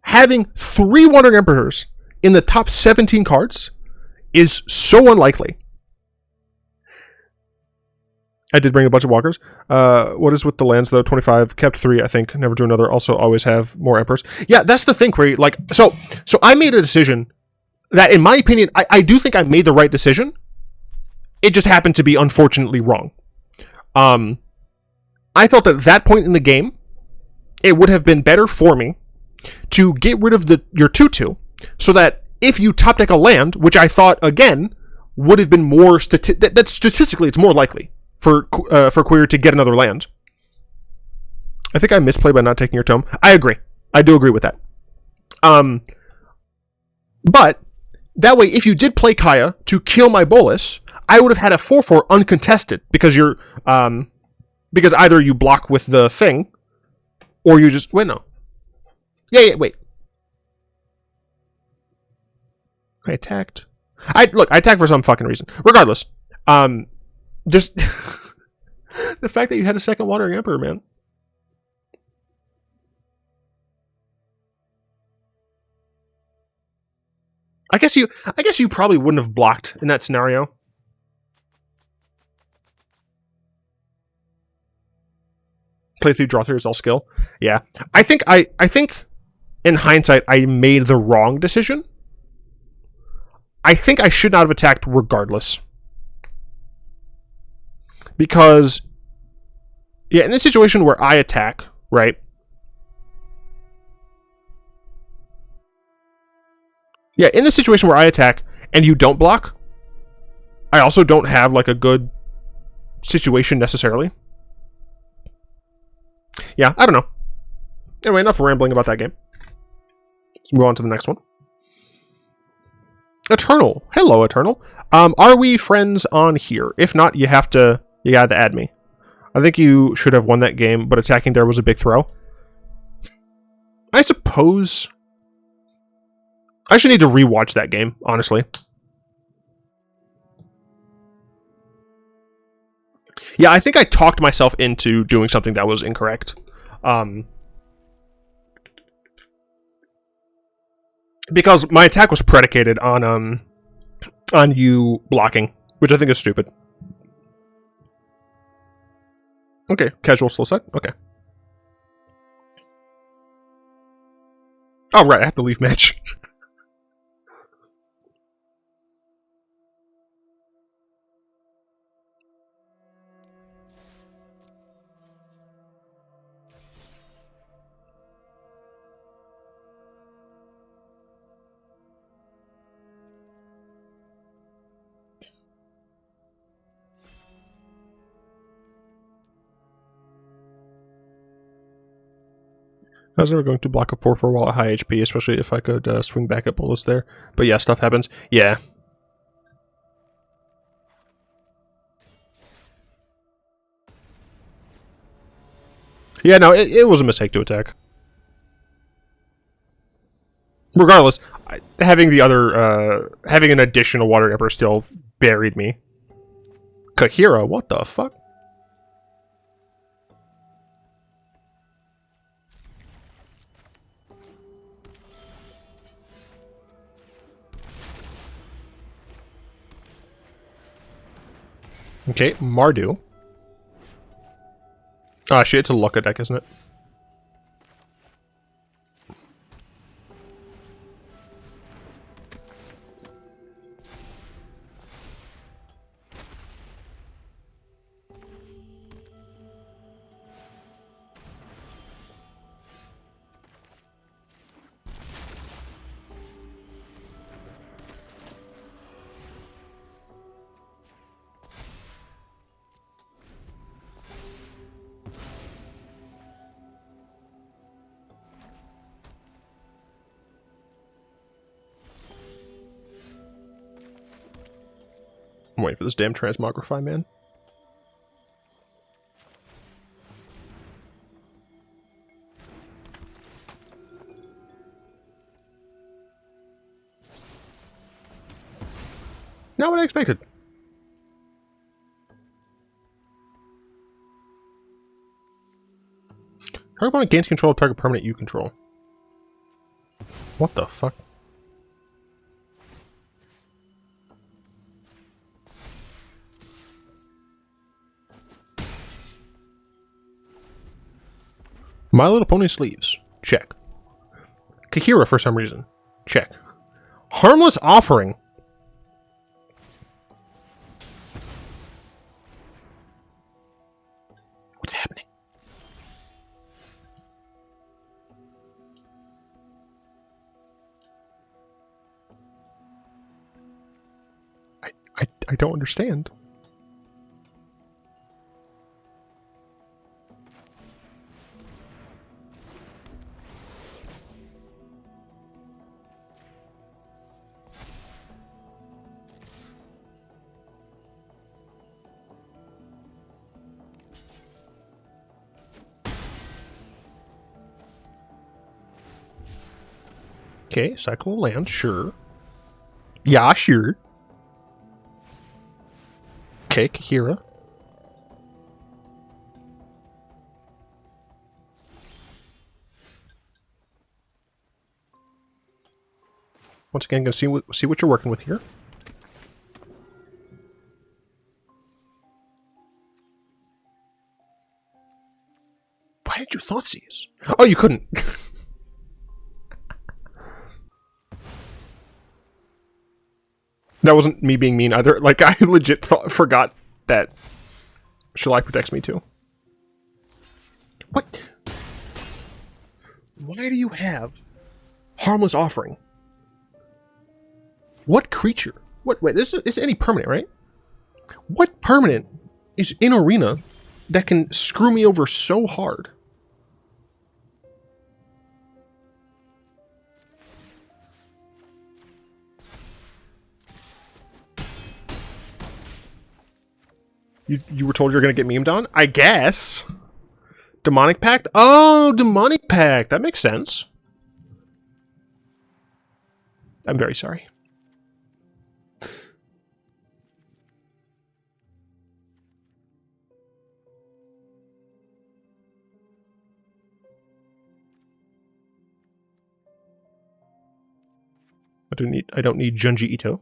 having 3 Wandering Emperors in the top 17 cards is so unlikely. I did bring a bunch of walkers. What is with the lands, though? 25, kept 3, I think. Never do another. Also, always have more Emperors. Yeah, that's the thing, Query. Like, so I made a decision that, in my opinion, I do think I made the right decision. It just happened to be, unfortunately, wrong. I felt at that point in the game, it would have been better for me to get rid of your 2/2, so that if you top deck a land, which I thought, again, would have been more... that statistically, it's more likely for Query to get another land. I think I misplayed by not taking your tome. I agree. I do agree with that. But that way, if you did play Kaya to kill my Bolas, I would have had a 4/4 uncontested because you're because either you block with the thing or you just wait. No. Yeah. Wait. I attacked. I attacked for some fucking reason. Regardless, just the fact that you had a second Wandering Emperor, man. I guess you probably wouldn't have blocked in that scenario. Play through, draw through is all skill. Yeah. I think in hindsight I made the wrong decision. I think I should not have attacked regardless. Because yeah, in this situation where I attack, right? Yeah, in the situation where I attack and you don't block, I also don't have like a good situation necessarily. Yeah, I don't know. Anyway, enough rambling about that game. Let's move on to the next one. Eternal. Hello, Eternal. Are we friends on here? If not, you gotta add me. I think you should have won that game, but attacking there was a big throw. I suppose I should need to rewatch that game, honestly. Yeah, I think I talked myself into doing something that was incorrect. Because my attack was predicated on you blocking, which I think is stupid. Okay, casual slow set. Okay. Oh, right, I have to leave match. I was never going to block a 4/4 wall at high HP, especially if I could swing back at bullets there. But yeah, stuff happens. Yeah. Yeah, no, it was a mistake to attack. Regardless, having the other, having an additional water emperor still buried me. Kahira, what the fuck? Okay, Mardu. Ah, shit, it's a Lucca deck, isn't it? I'm waiting for this damn transmogrify, man. Not what I expected. Target opponent gains control of target permanent you control. What the fuck? My Little Pony sleeves. Check. Kahira for some reason. Check. Harmless Offering. What's happening? I don't understand. Okay, cycle will land, sure. Yeah, sure. Okay, Kahira. Once again, gonna see what you're working with here. Why did you thought seize? Oh, you couldn't. That wasn't me being mean either. Like, I legit forgot that Shalai protects me too. What? Why do you have Harmless Offering? What creature? What? Wait, this is any permanent, right? What permanent is in Arena that can screw me over so hard? You were told you're going to get memed on? I guess. Demonic Pact? Oh, Demonic Pact. That makes sense. I'm very sorry. I don't need Junji Ito.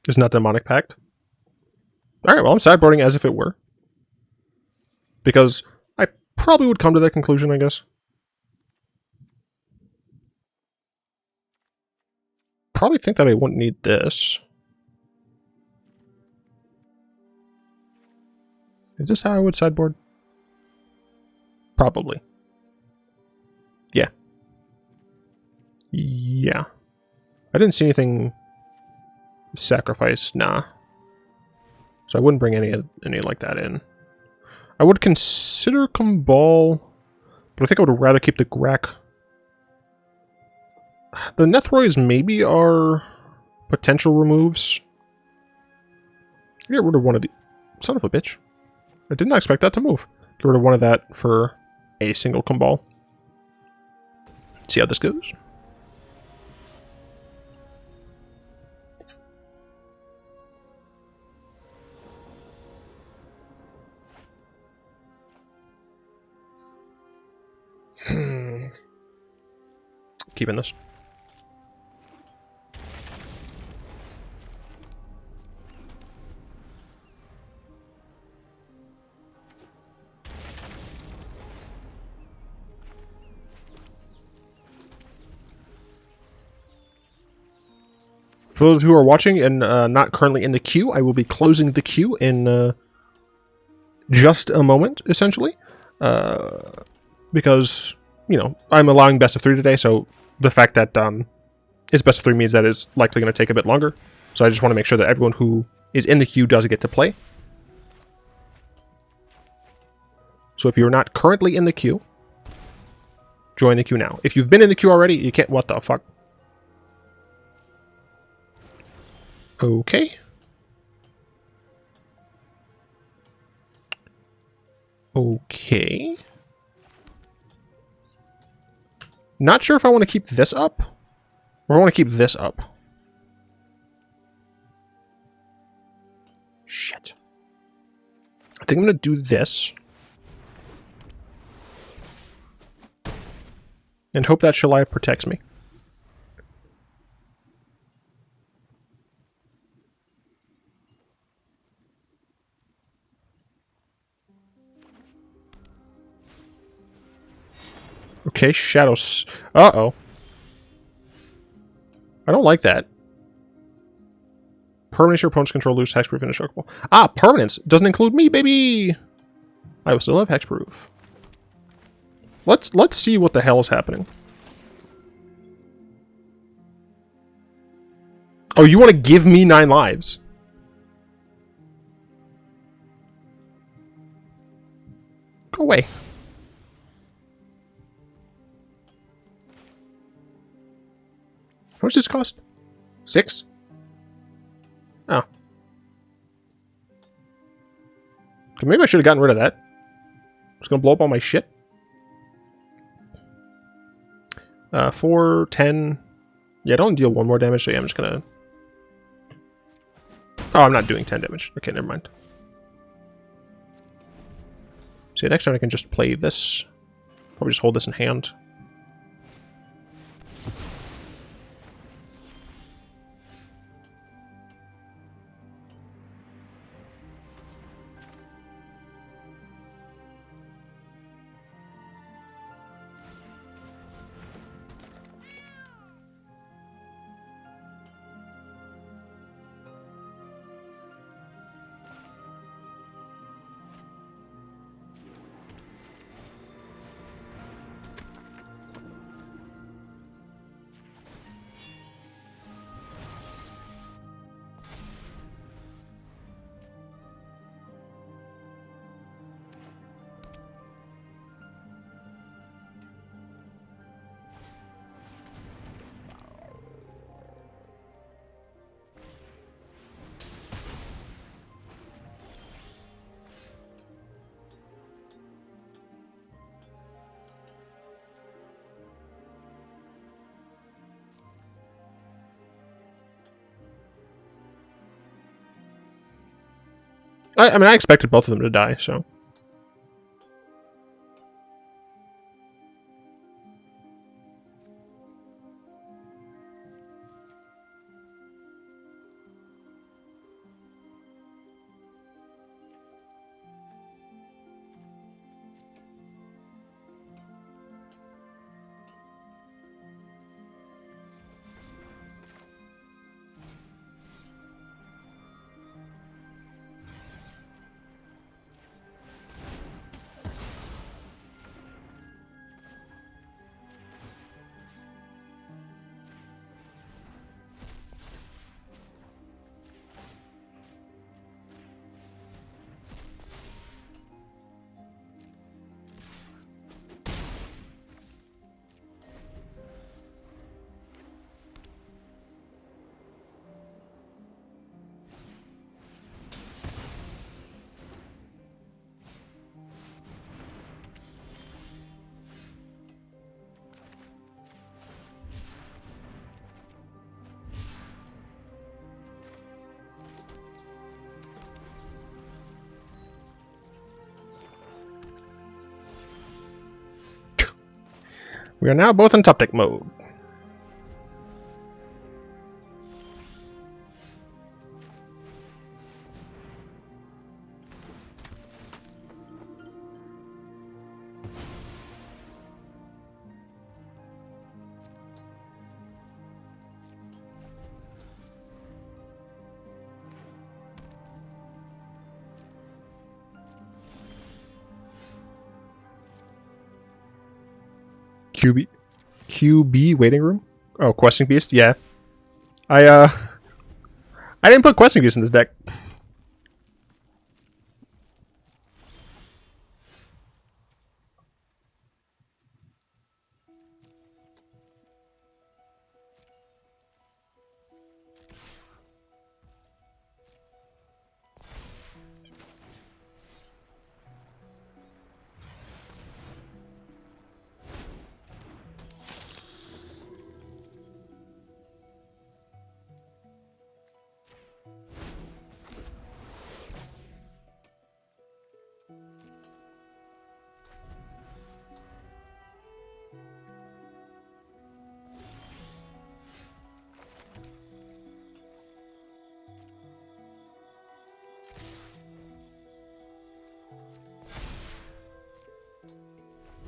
It's not Demonic Pact. Alright, well, I'm sideboarding as if it were. Because I probably would come to that conclusion, I guess. Probably think that I wouldn't need this. Is this how I would sideboard? Probably. Yeah. Yeah. I didn't see anything sacrifice, nah. So I wouldn't bring any like that in. I would consider Kumbal, but I think I would rather keep the Grek. The Nethroids maybe are potential removes. Get rid of one of the... Son of a bitch. I did not expect that to move. Get rid of one of that for a single Kumbal. See how this goes. Keeping this. For those who are watching and not currently in the queue, I will be closing the queue in just a moment, essentially. Because, you know, I'm allowing best of 3 today, so the fact that it's best of 3 means that it's likely going to take a bit longer. So I just want to make sure that everyone who is in the queue does get to play. So if you're not currently in the queue, join the queue now. If you've been in the queue already, you can't... What the fuck? Okay. Okay. Not sure if I want to keep this up, or I want to keep this up. Shit. I think I'm going to do this. And hope that Shalaya protects me. Okay, Shadows. Uh-oh. I don't like that. Permanence your opponent's control, lose hexproof, and indestructible. Ah, permanence doesn't include me, baby! I will still have hexproof. Let's see what the hell is happening. Oh, you want to give me 9 lives? Go away. How much does this cost? 6? Oh. Okay, maybe I should have gotten rid of that. Just gonna blow up all my shit. 4, 10. Yeah, don't deal 1 more damage, so yeah, I'm just gonna... Oh, I'm not doing 10 damage. Okay, never mind. See, next turn I can just play this. Probably just hold this in hand. I mean, I expected both of them to die, so... We are now both in Tuptic mode. QB waiting room? Oh, questing beast? Yeah. I didn't put questing beast in this deck.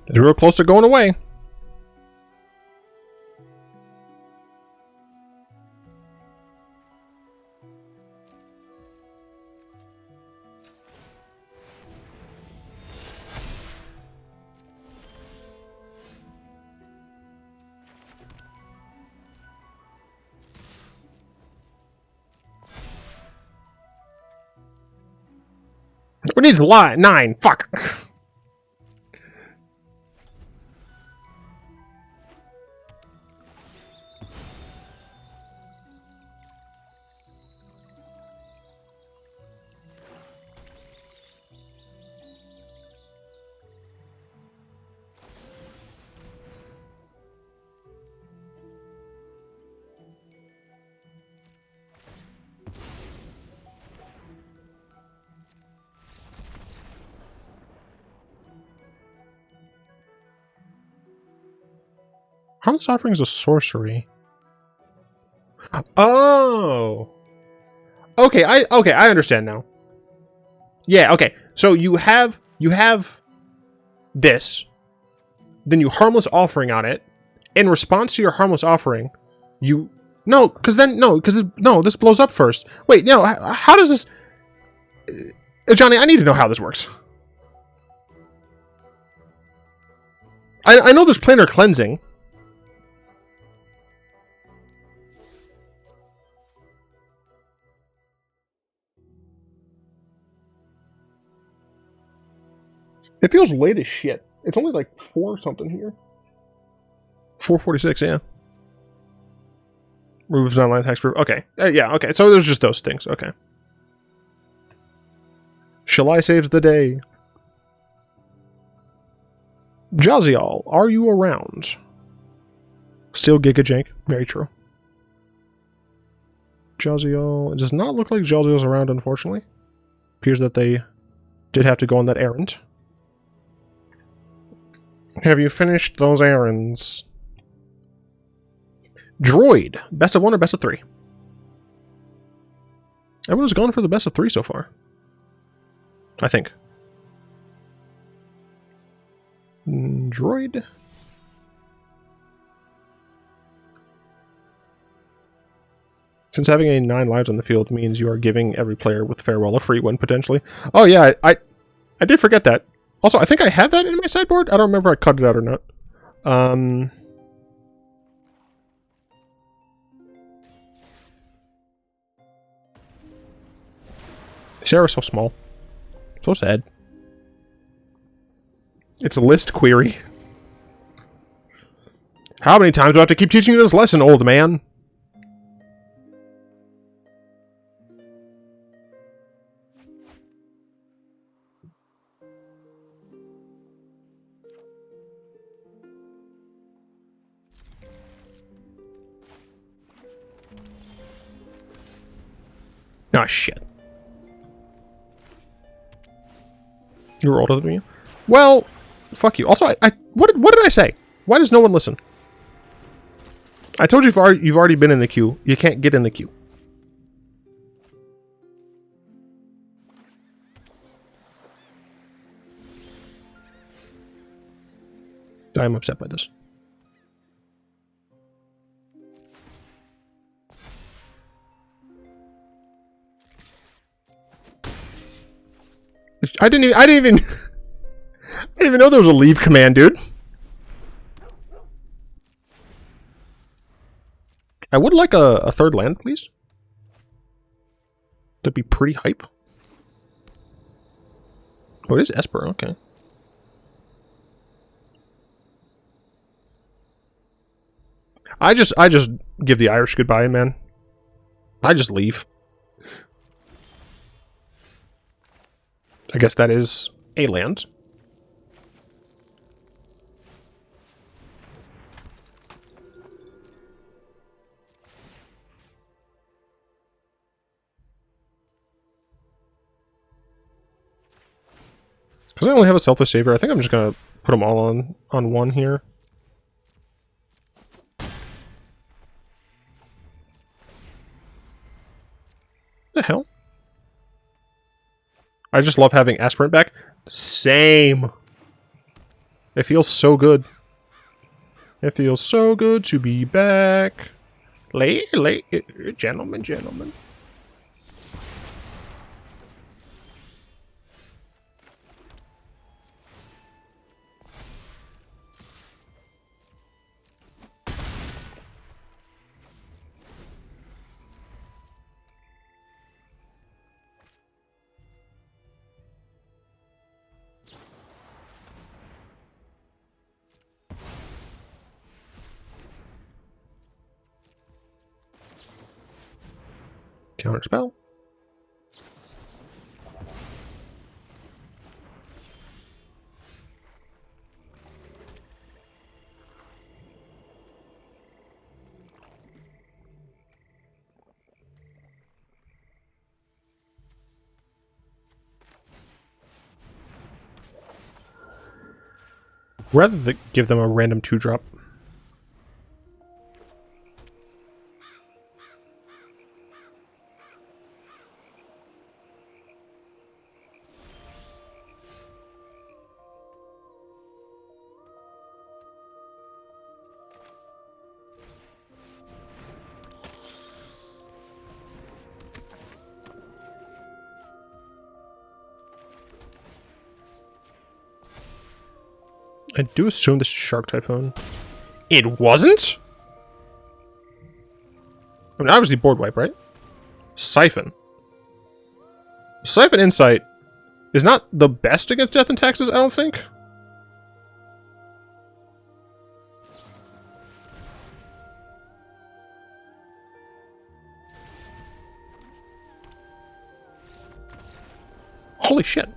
It's real close to going away. Who needs a line? 9. Fuck. Harmless Offering is a sorcery. Oh. Okay, I understand now. Yeah, okay. So you have this. Then you Harmless Offering on it. In response to your Harmless Offering, you this blows up first. Wait, no, how does this Johnny, I need to know how this works. I know there's planar cleansing. It feels late as shit. It's only like 4 something here. 4:46, yeah. Removes online text proof. Okay. Yeah, okay. So there's just those things. Okay. Shalai saves the day. Jaziel, are you around? Still Giga Jank. Very true. Jaziel. It does not look like Jaziel's around, unfortunately. Appears that they did have to go on that errand. Have you finished those errands? Droid. Best of 1 or best of 3? Everyone's gone for the best of 3 so far. I think. Droid. Since having a 9 lives on the field means you are giving every player with Farewell a free win, potentially. Oh yeah, I did forget that. Also, I think I had that in my sideboard. I don't remember if I cut it out or not. Sarah's so small. So sad. It's a list query. How many times do I have to keep teaching you this lesson, old man? Oh, shit. You were older than me? Well, fuck you. Also, what did I say? Why does no one listen? I told you you've already been in the queue. You can't get in the queue. I'm upset by this. I didn't even know there was a leave command, dude. I would like a third land, please. That'd be pretty hype. Oh, it is Esper, okay. I just give the Irish goodbye, man. I just leave. I guess that is a land. Because I only have a Selfless Savior, I think I'm just gonna put them all on one here. The hell? I just love having Aspirant back. Same. It feels so good. It feels so good to be back. Gentlemen. Counterspell. Rather than give them a random 2-drop. I do assume this is Shark Typhoon. It wasn't? I mean, obviously board wipe, right? Siphon. Siphon Insight is not the best against Death and Taxes, I don't think. Holy shit.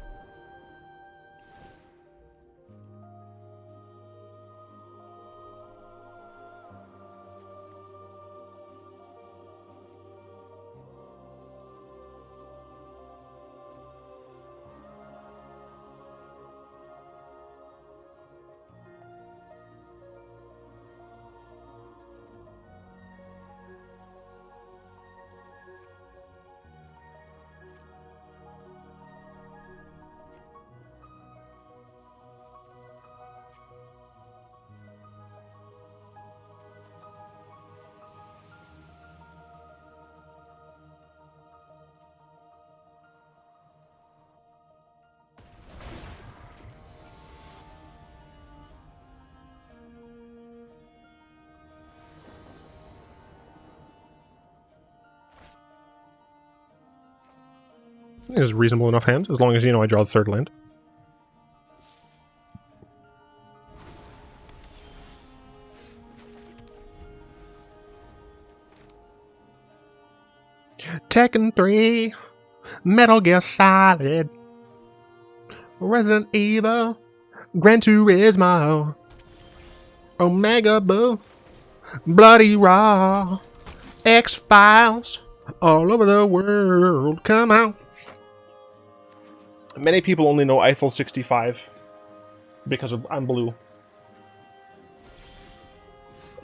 I think it's a reasonable enough hand, as long as, you know, I draw the third land. Tekken 3, Metal Gear Solid, Resident Evil, Gran Turismo, Omega Blue, Bloody Raw, X-Files, all over the world, come out. Many people only know Eiffel 65 because of I'm blue.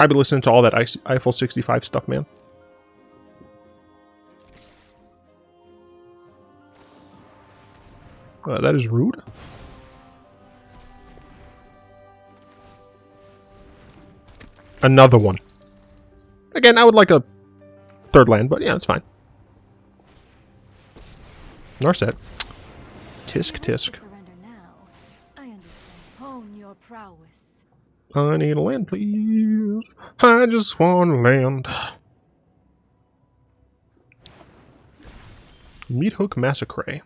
I've been listening to all that Eiffel 65 stuff, man. That is rude. Another one. Again, I would like a third land, but yeah, it's fine. Narset. Tisk, tisk. Surrender now. I understand. Hone your prowess. I need a land, please. I just want land. Meat Hook Massacre.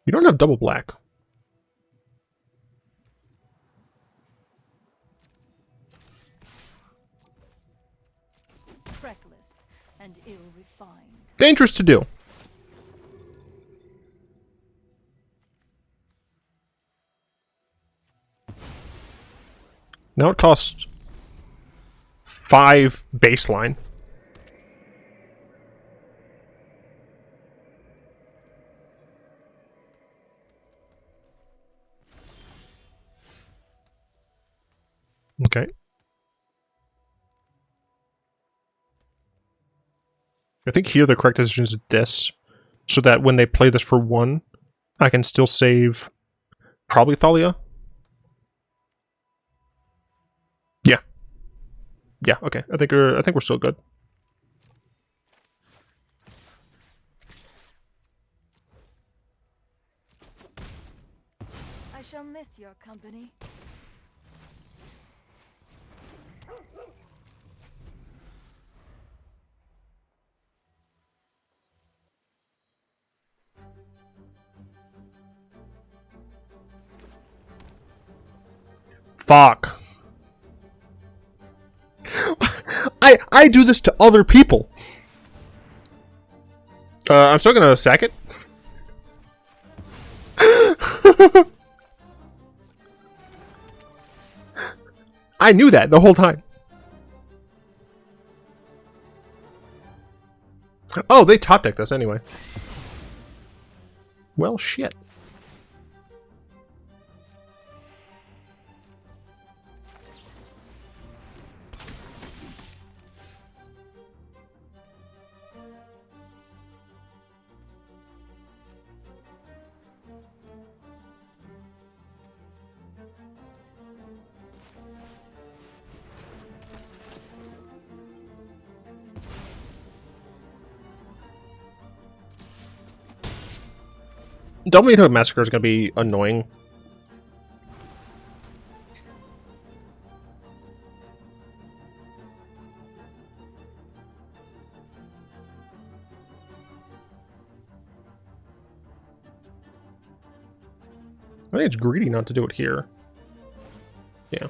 You don't have double black. Reckless and ill-refined. Dangerous to do. Now it costs 5 baseline. Okay. I think here the correct decision is this, so that when they play this for 1, I can still save probably Thalia. Yeah. Yeah, okay. I think we're still good. I shall miss your company. Fuck. I do this to other people. I'm still gonna sack it. I knew that the whole time. Oh, they top decked us anyway. Well, shit. Double Meat Hook Massacre is going to be annoying. I think it's greedy not to do it here. Yeah.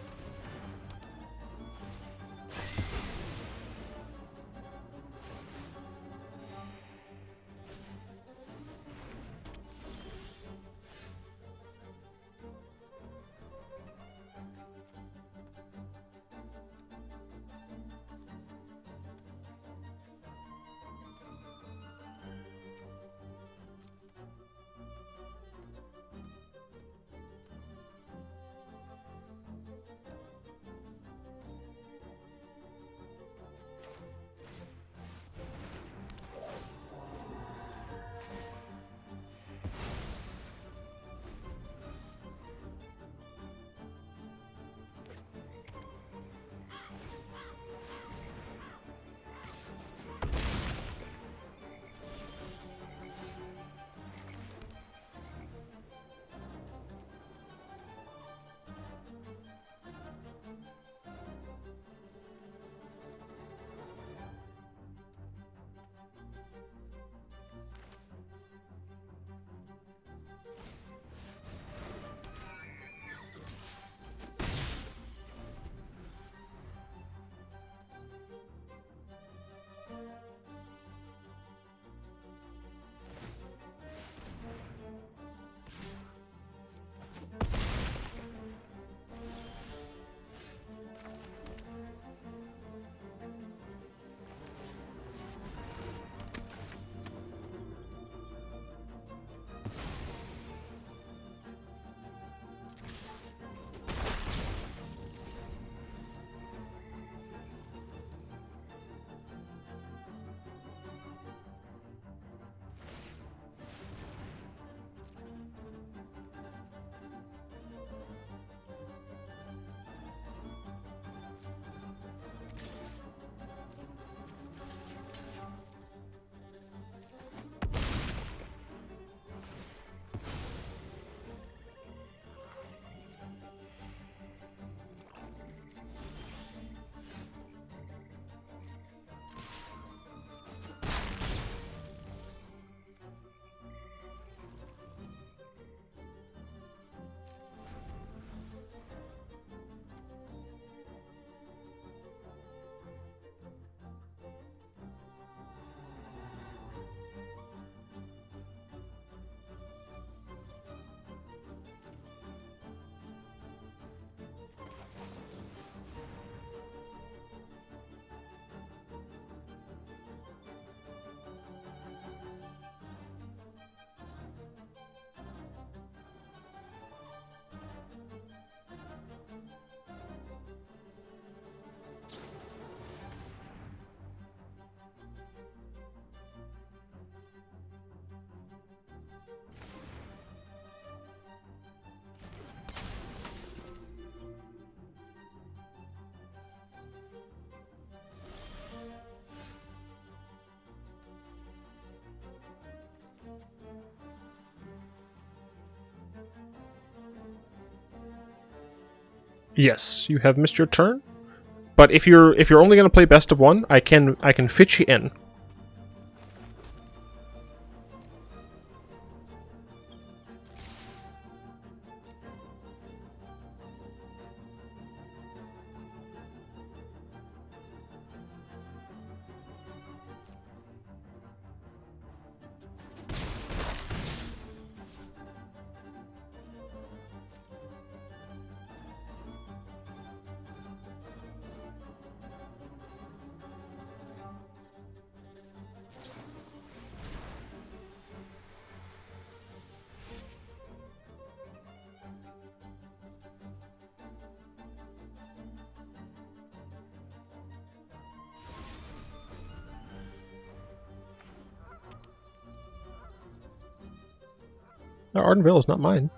Yes, you have missed your turn. But if you're only gonna play best of one, I can fit you in. No, Ardenvale is not mine.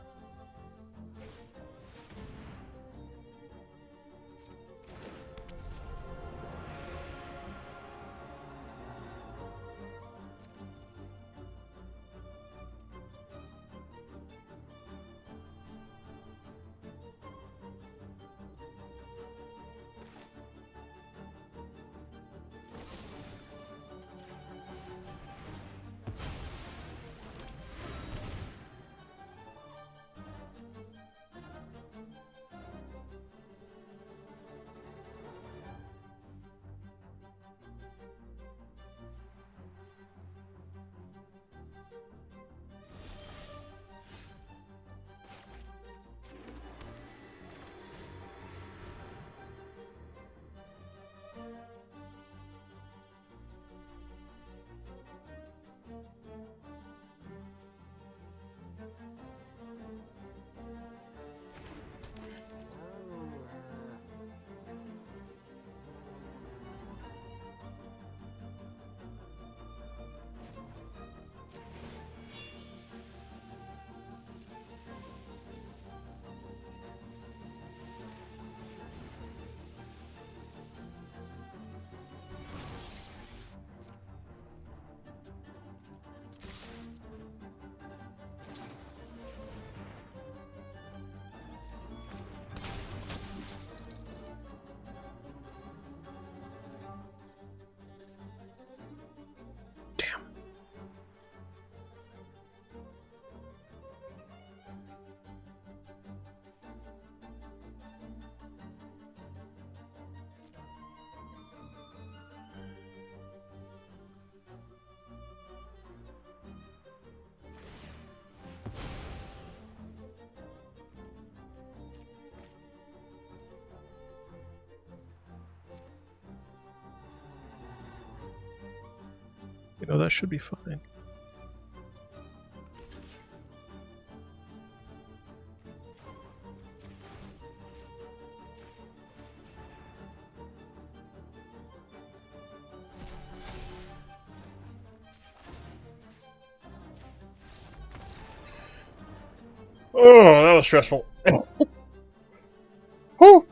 You know, that should be fine. Oh, that was stressful. Whew.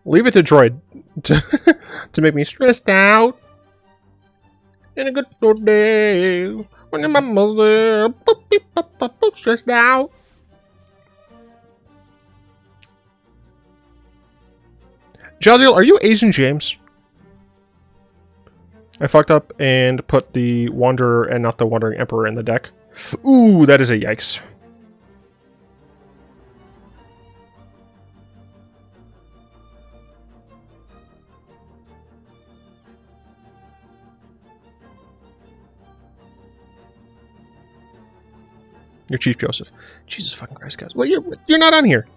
Leave it to Droid to make me stressed out. In a good old day, when your mama's there, boop, beep, boop, boop, boop, stressed out. Jaziel, are you Asian James? I fucked up and put the Wanderer and not the Wandering Emperor in the deck. Ooh, that is a yikes. You're Chief Joseph. Jesus fucking Christ, guys. Well, you're not on here.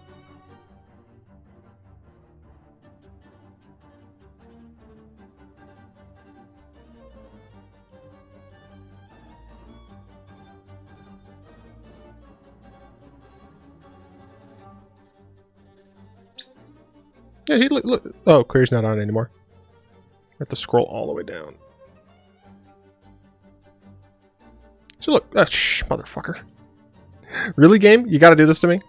Yeah, see, look. Oh, Query's not on anymore. I have to scroll all the way down. So look, motherfucker. Really, game? You gotta do this to me?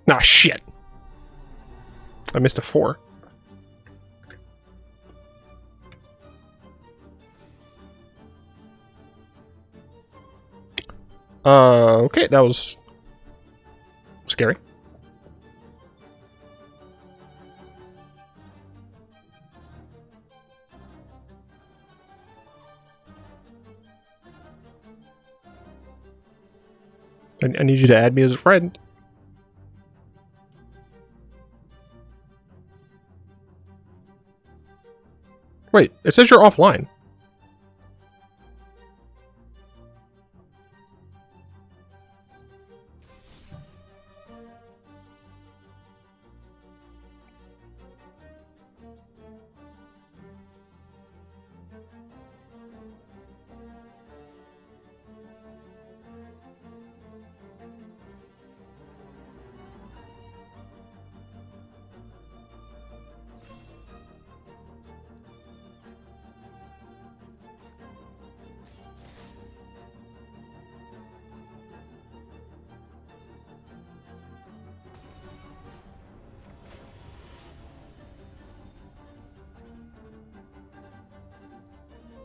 Ah, shit. I missed a 4. Okay, that was scary. I need you to add me as a friend. Wait, it says you're offline.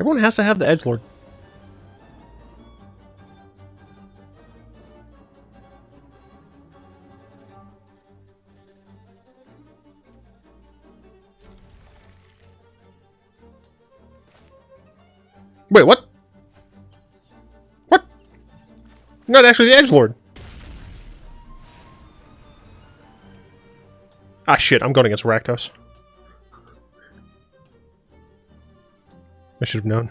Everyone has to have the edgelord. Wait, what? What? You're not actually the edgelord. Ah, shit, I'm going against Rakdos. I should have known.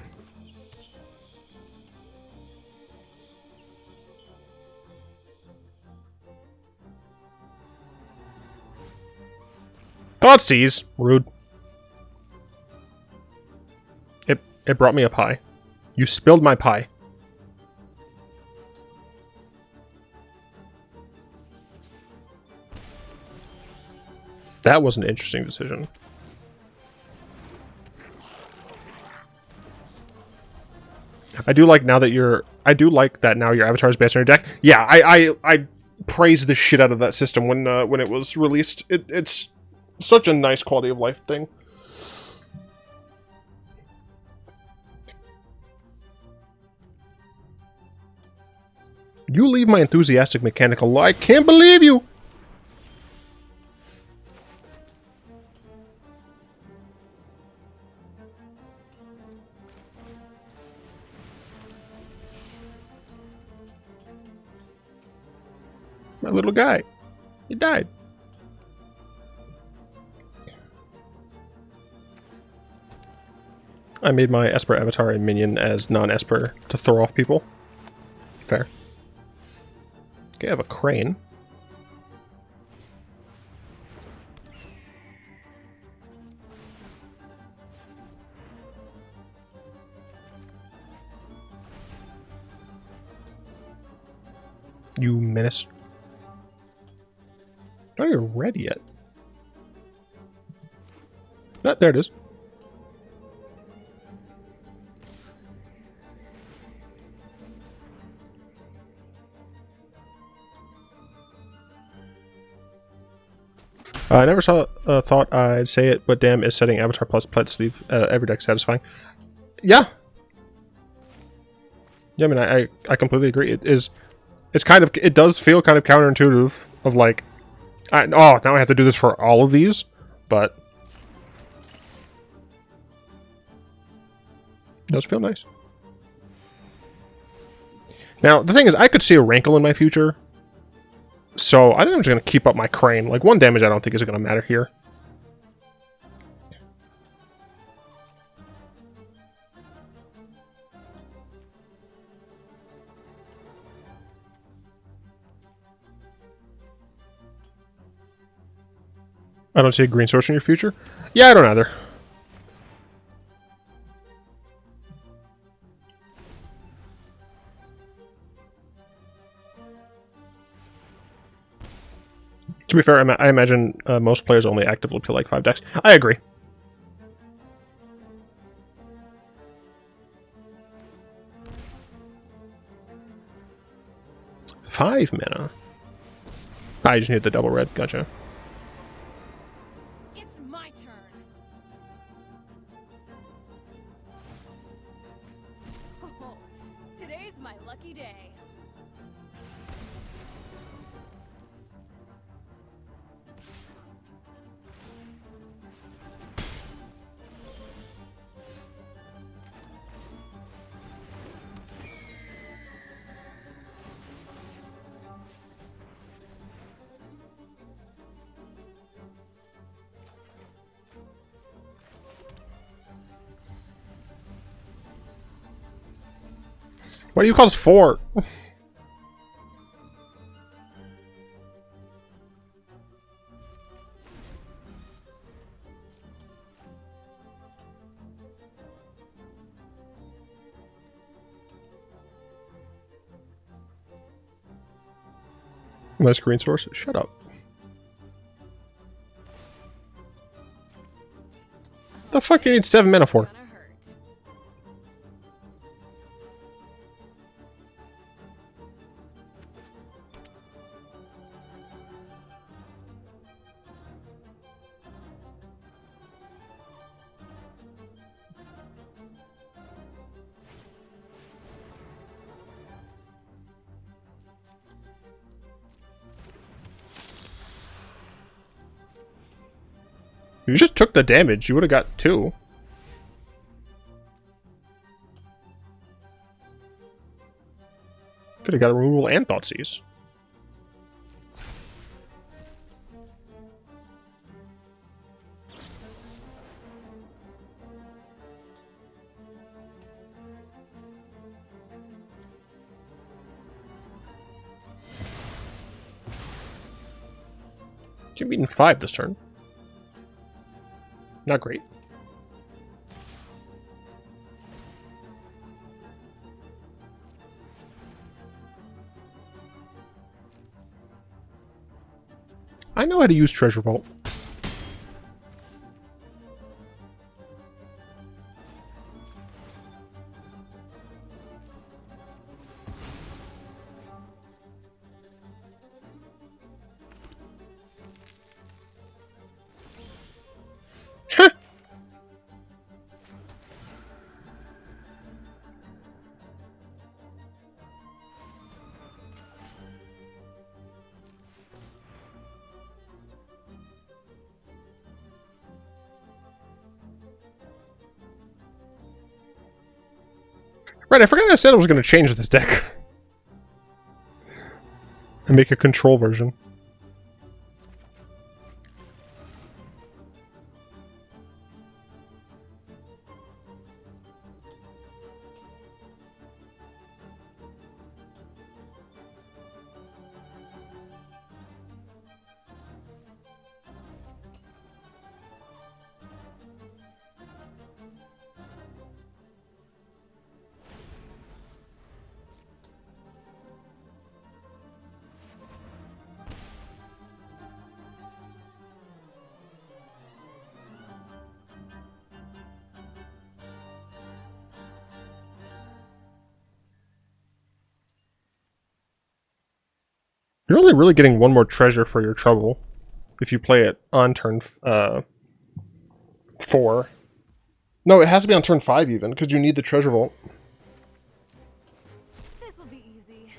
God sees. Rude. It brought me a pie. You spilled my pie. That was an interesting decision. I do like now that your avatar is based on your deck. Yeah, I praise the shit out of that system when it was released. It's such a nice quality of life thing. You leave my enthusiastic mechanical. I can't believe you. My little guy. He died. I made my Esper avatar and minion as non-Esper to throw off people. Fair. Okay, I have a crane. You menace. Oh, you're ready yet. Ah, there it is. I never thought I'd say it, but damn, is setting Avatar plus Pledge Sleeve every deck satisfying? Yeah. Yeah, I mean, I completely agree. It does feel kind of counterintuitive of like, now I have to do this for all of these, but it does feel nice. Now, the thing is, I could see a Rankle in my future, so I think I'm just going to keep up my crane. Like, 1 damage I don't think is going to matter here. I don't see a green source in your future. Yeah, I don't either. To be fair, I imagine most players only actively play like 5 decks. I agree. Five mana. I just need the double red. Gotcha. It's my turn. Oh, today's my lucky day. What do you cause 4? Nice green source. Shut up. The fuck do you need 7 mana for? Gonna hurt. You just took the damage. You would have got 2. Could have got a removal and Thoughtseize. You've beaten 5 this turn. Not great. I know how to use Treasure Vault. Right, I forgot I said I was going to change this deck. And make a control version. You're only really getting 1 more treasure for your trouble if you play it on turn 4. No, it has to be on turn 5 even, because you need the treasure vault. This'll be easy.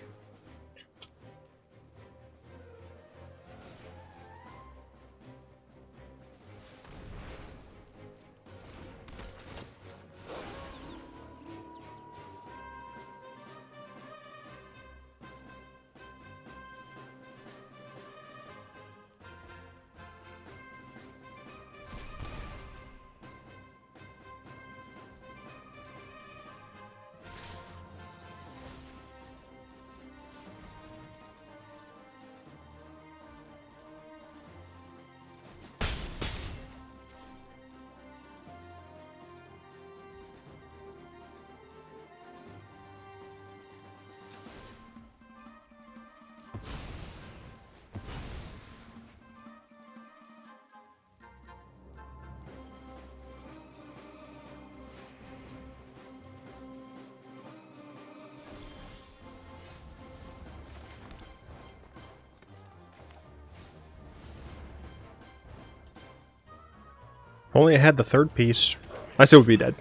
If only I had the third piece. I still would be dead.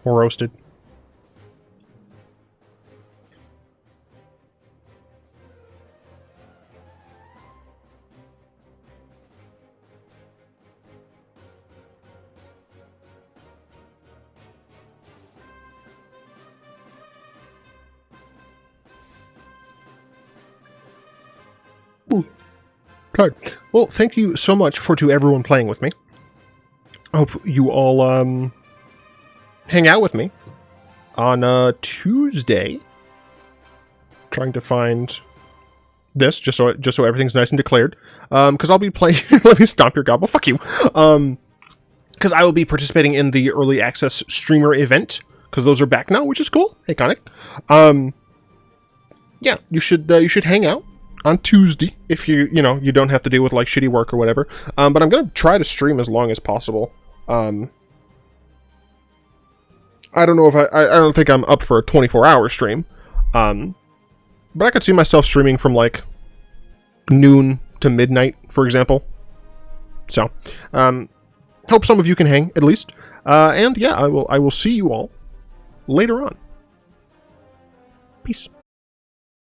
Or roasted. Okay. Well, thank you so much to everyone playing with me. I hope you all hang out with me on Tuesday. Trying to find this just so everything's nice and declared. Because I'll be playing. Let me stomp your gobble. Fuck you. Because I will be participating in the early access streamer event. Because those are back now, which is cool. Hey, Conic. Yeah, you should hang out on Tuesday if you don't have to deal with like shitty work or whatever. But I'm gonna try to stream as long as possible. I don't know if I don't think I'm up for a 24-hour stream. But I could see myself streaming from like noon to midnight, for example. So, hope some of you can hang at least. And yeah, I will see you all later on. Peace.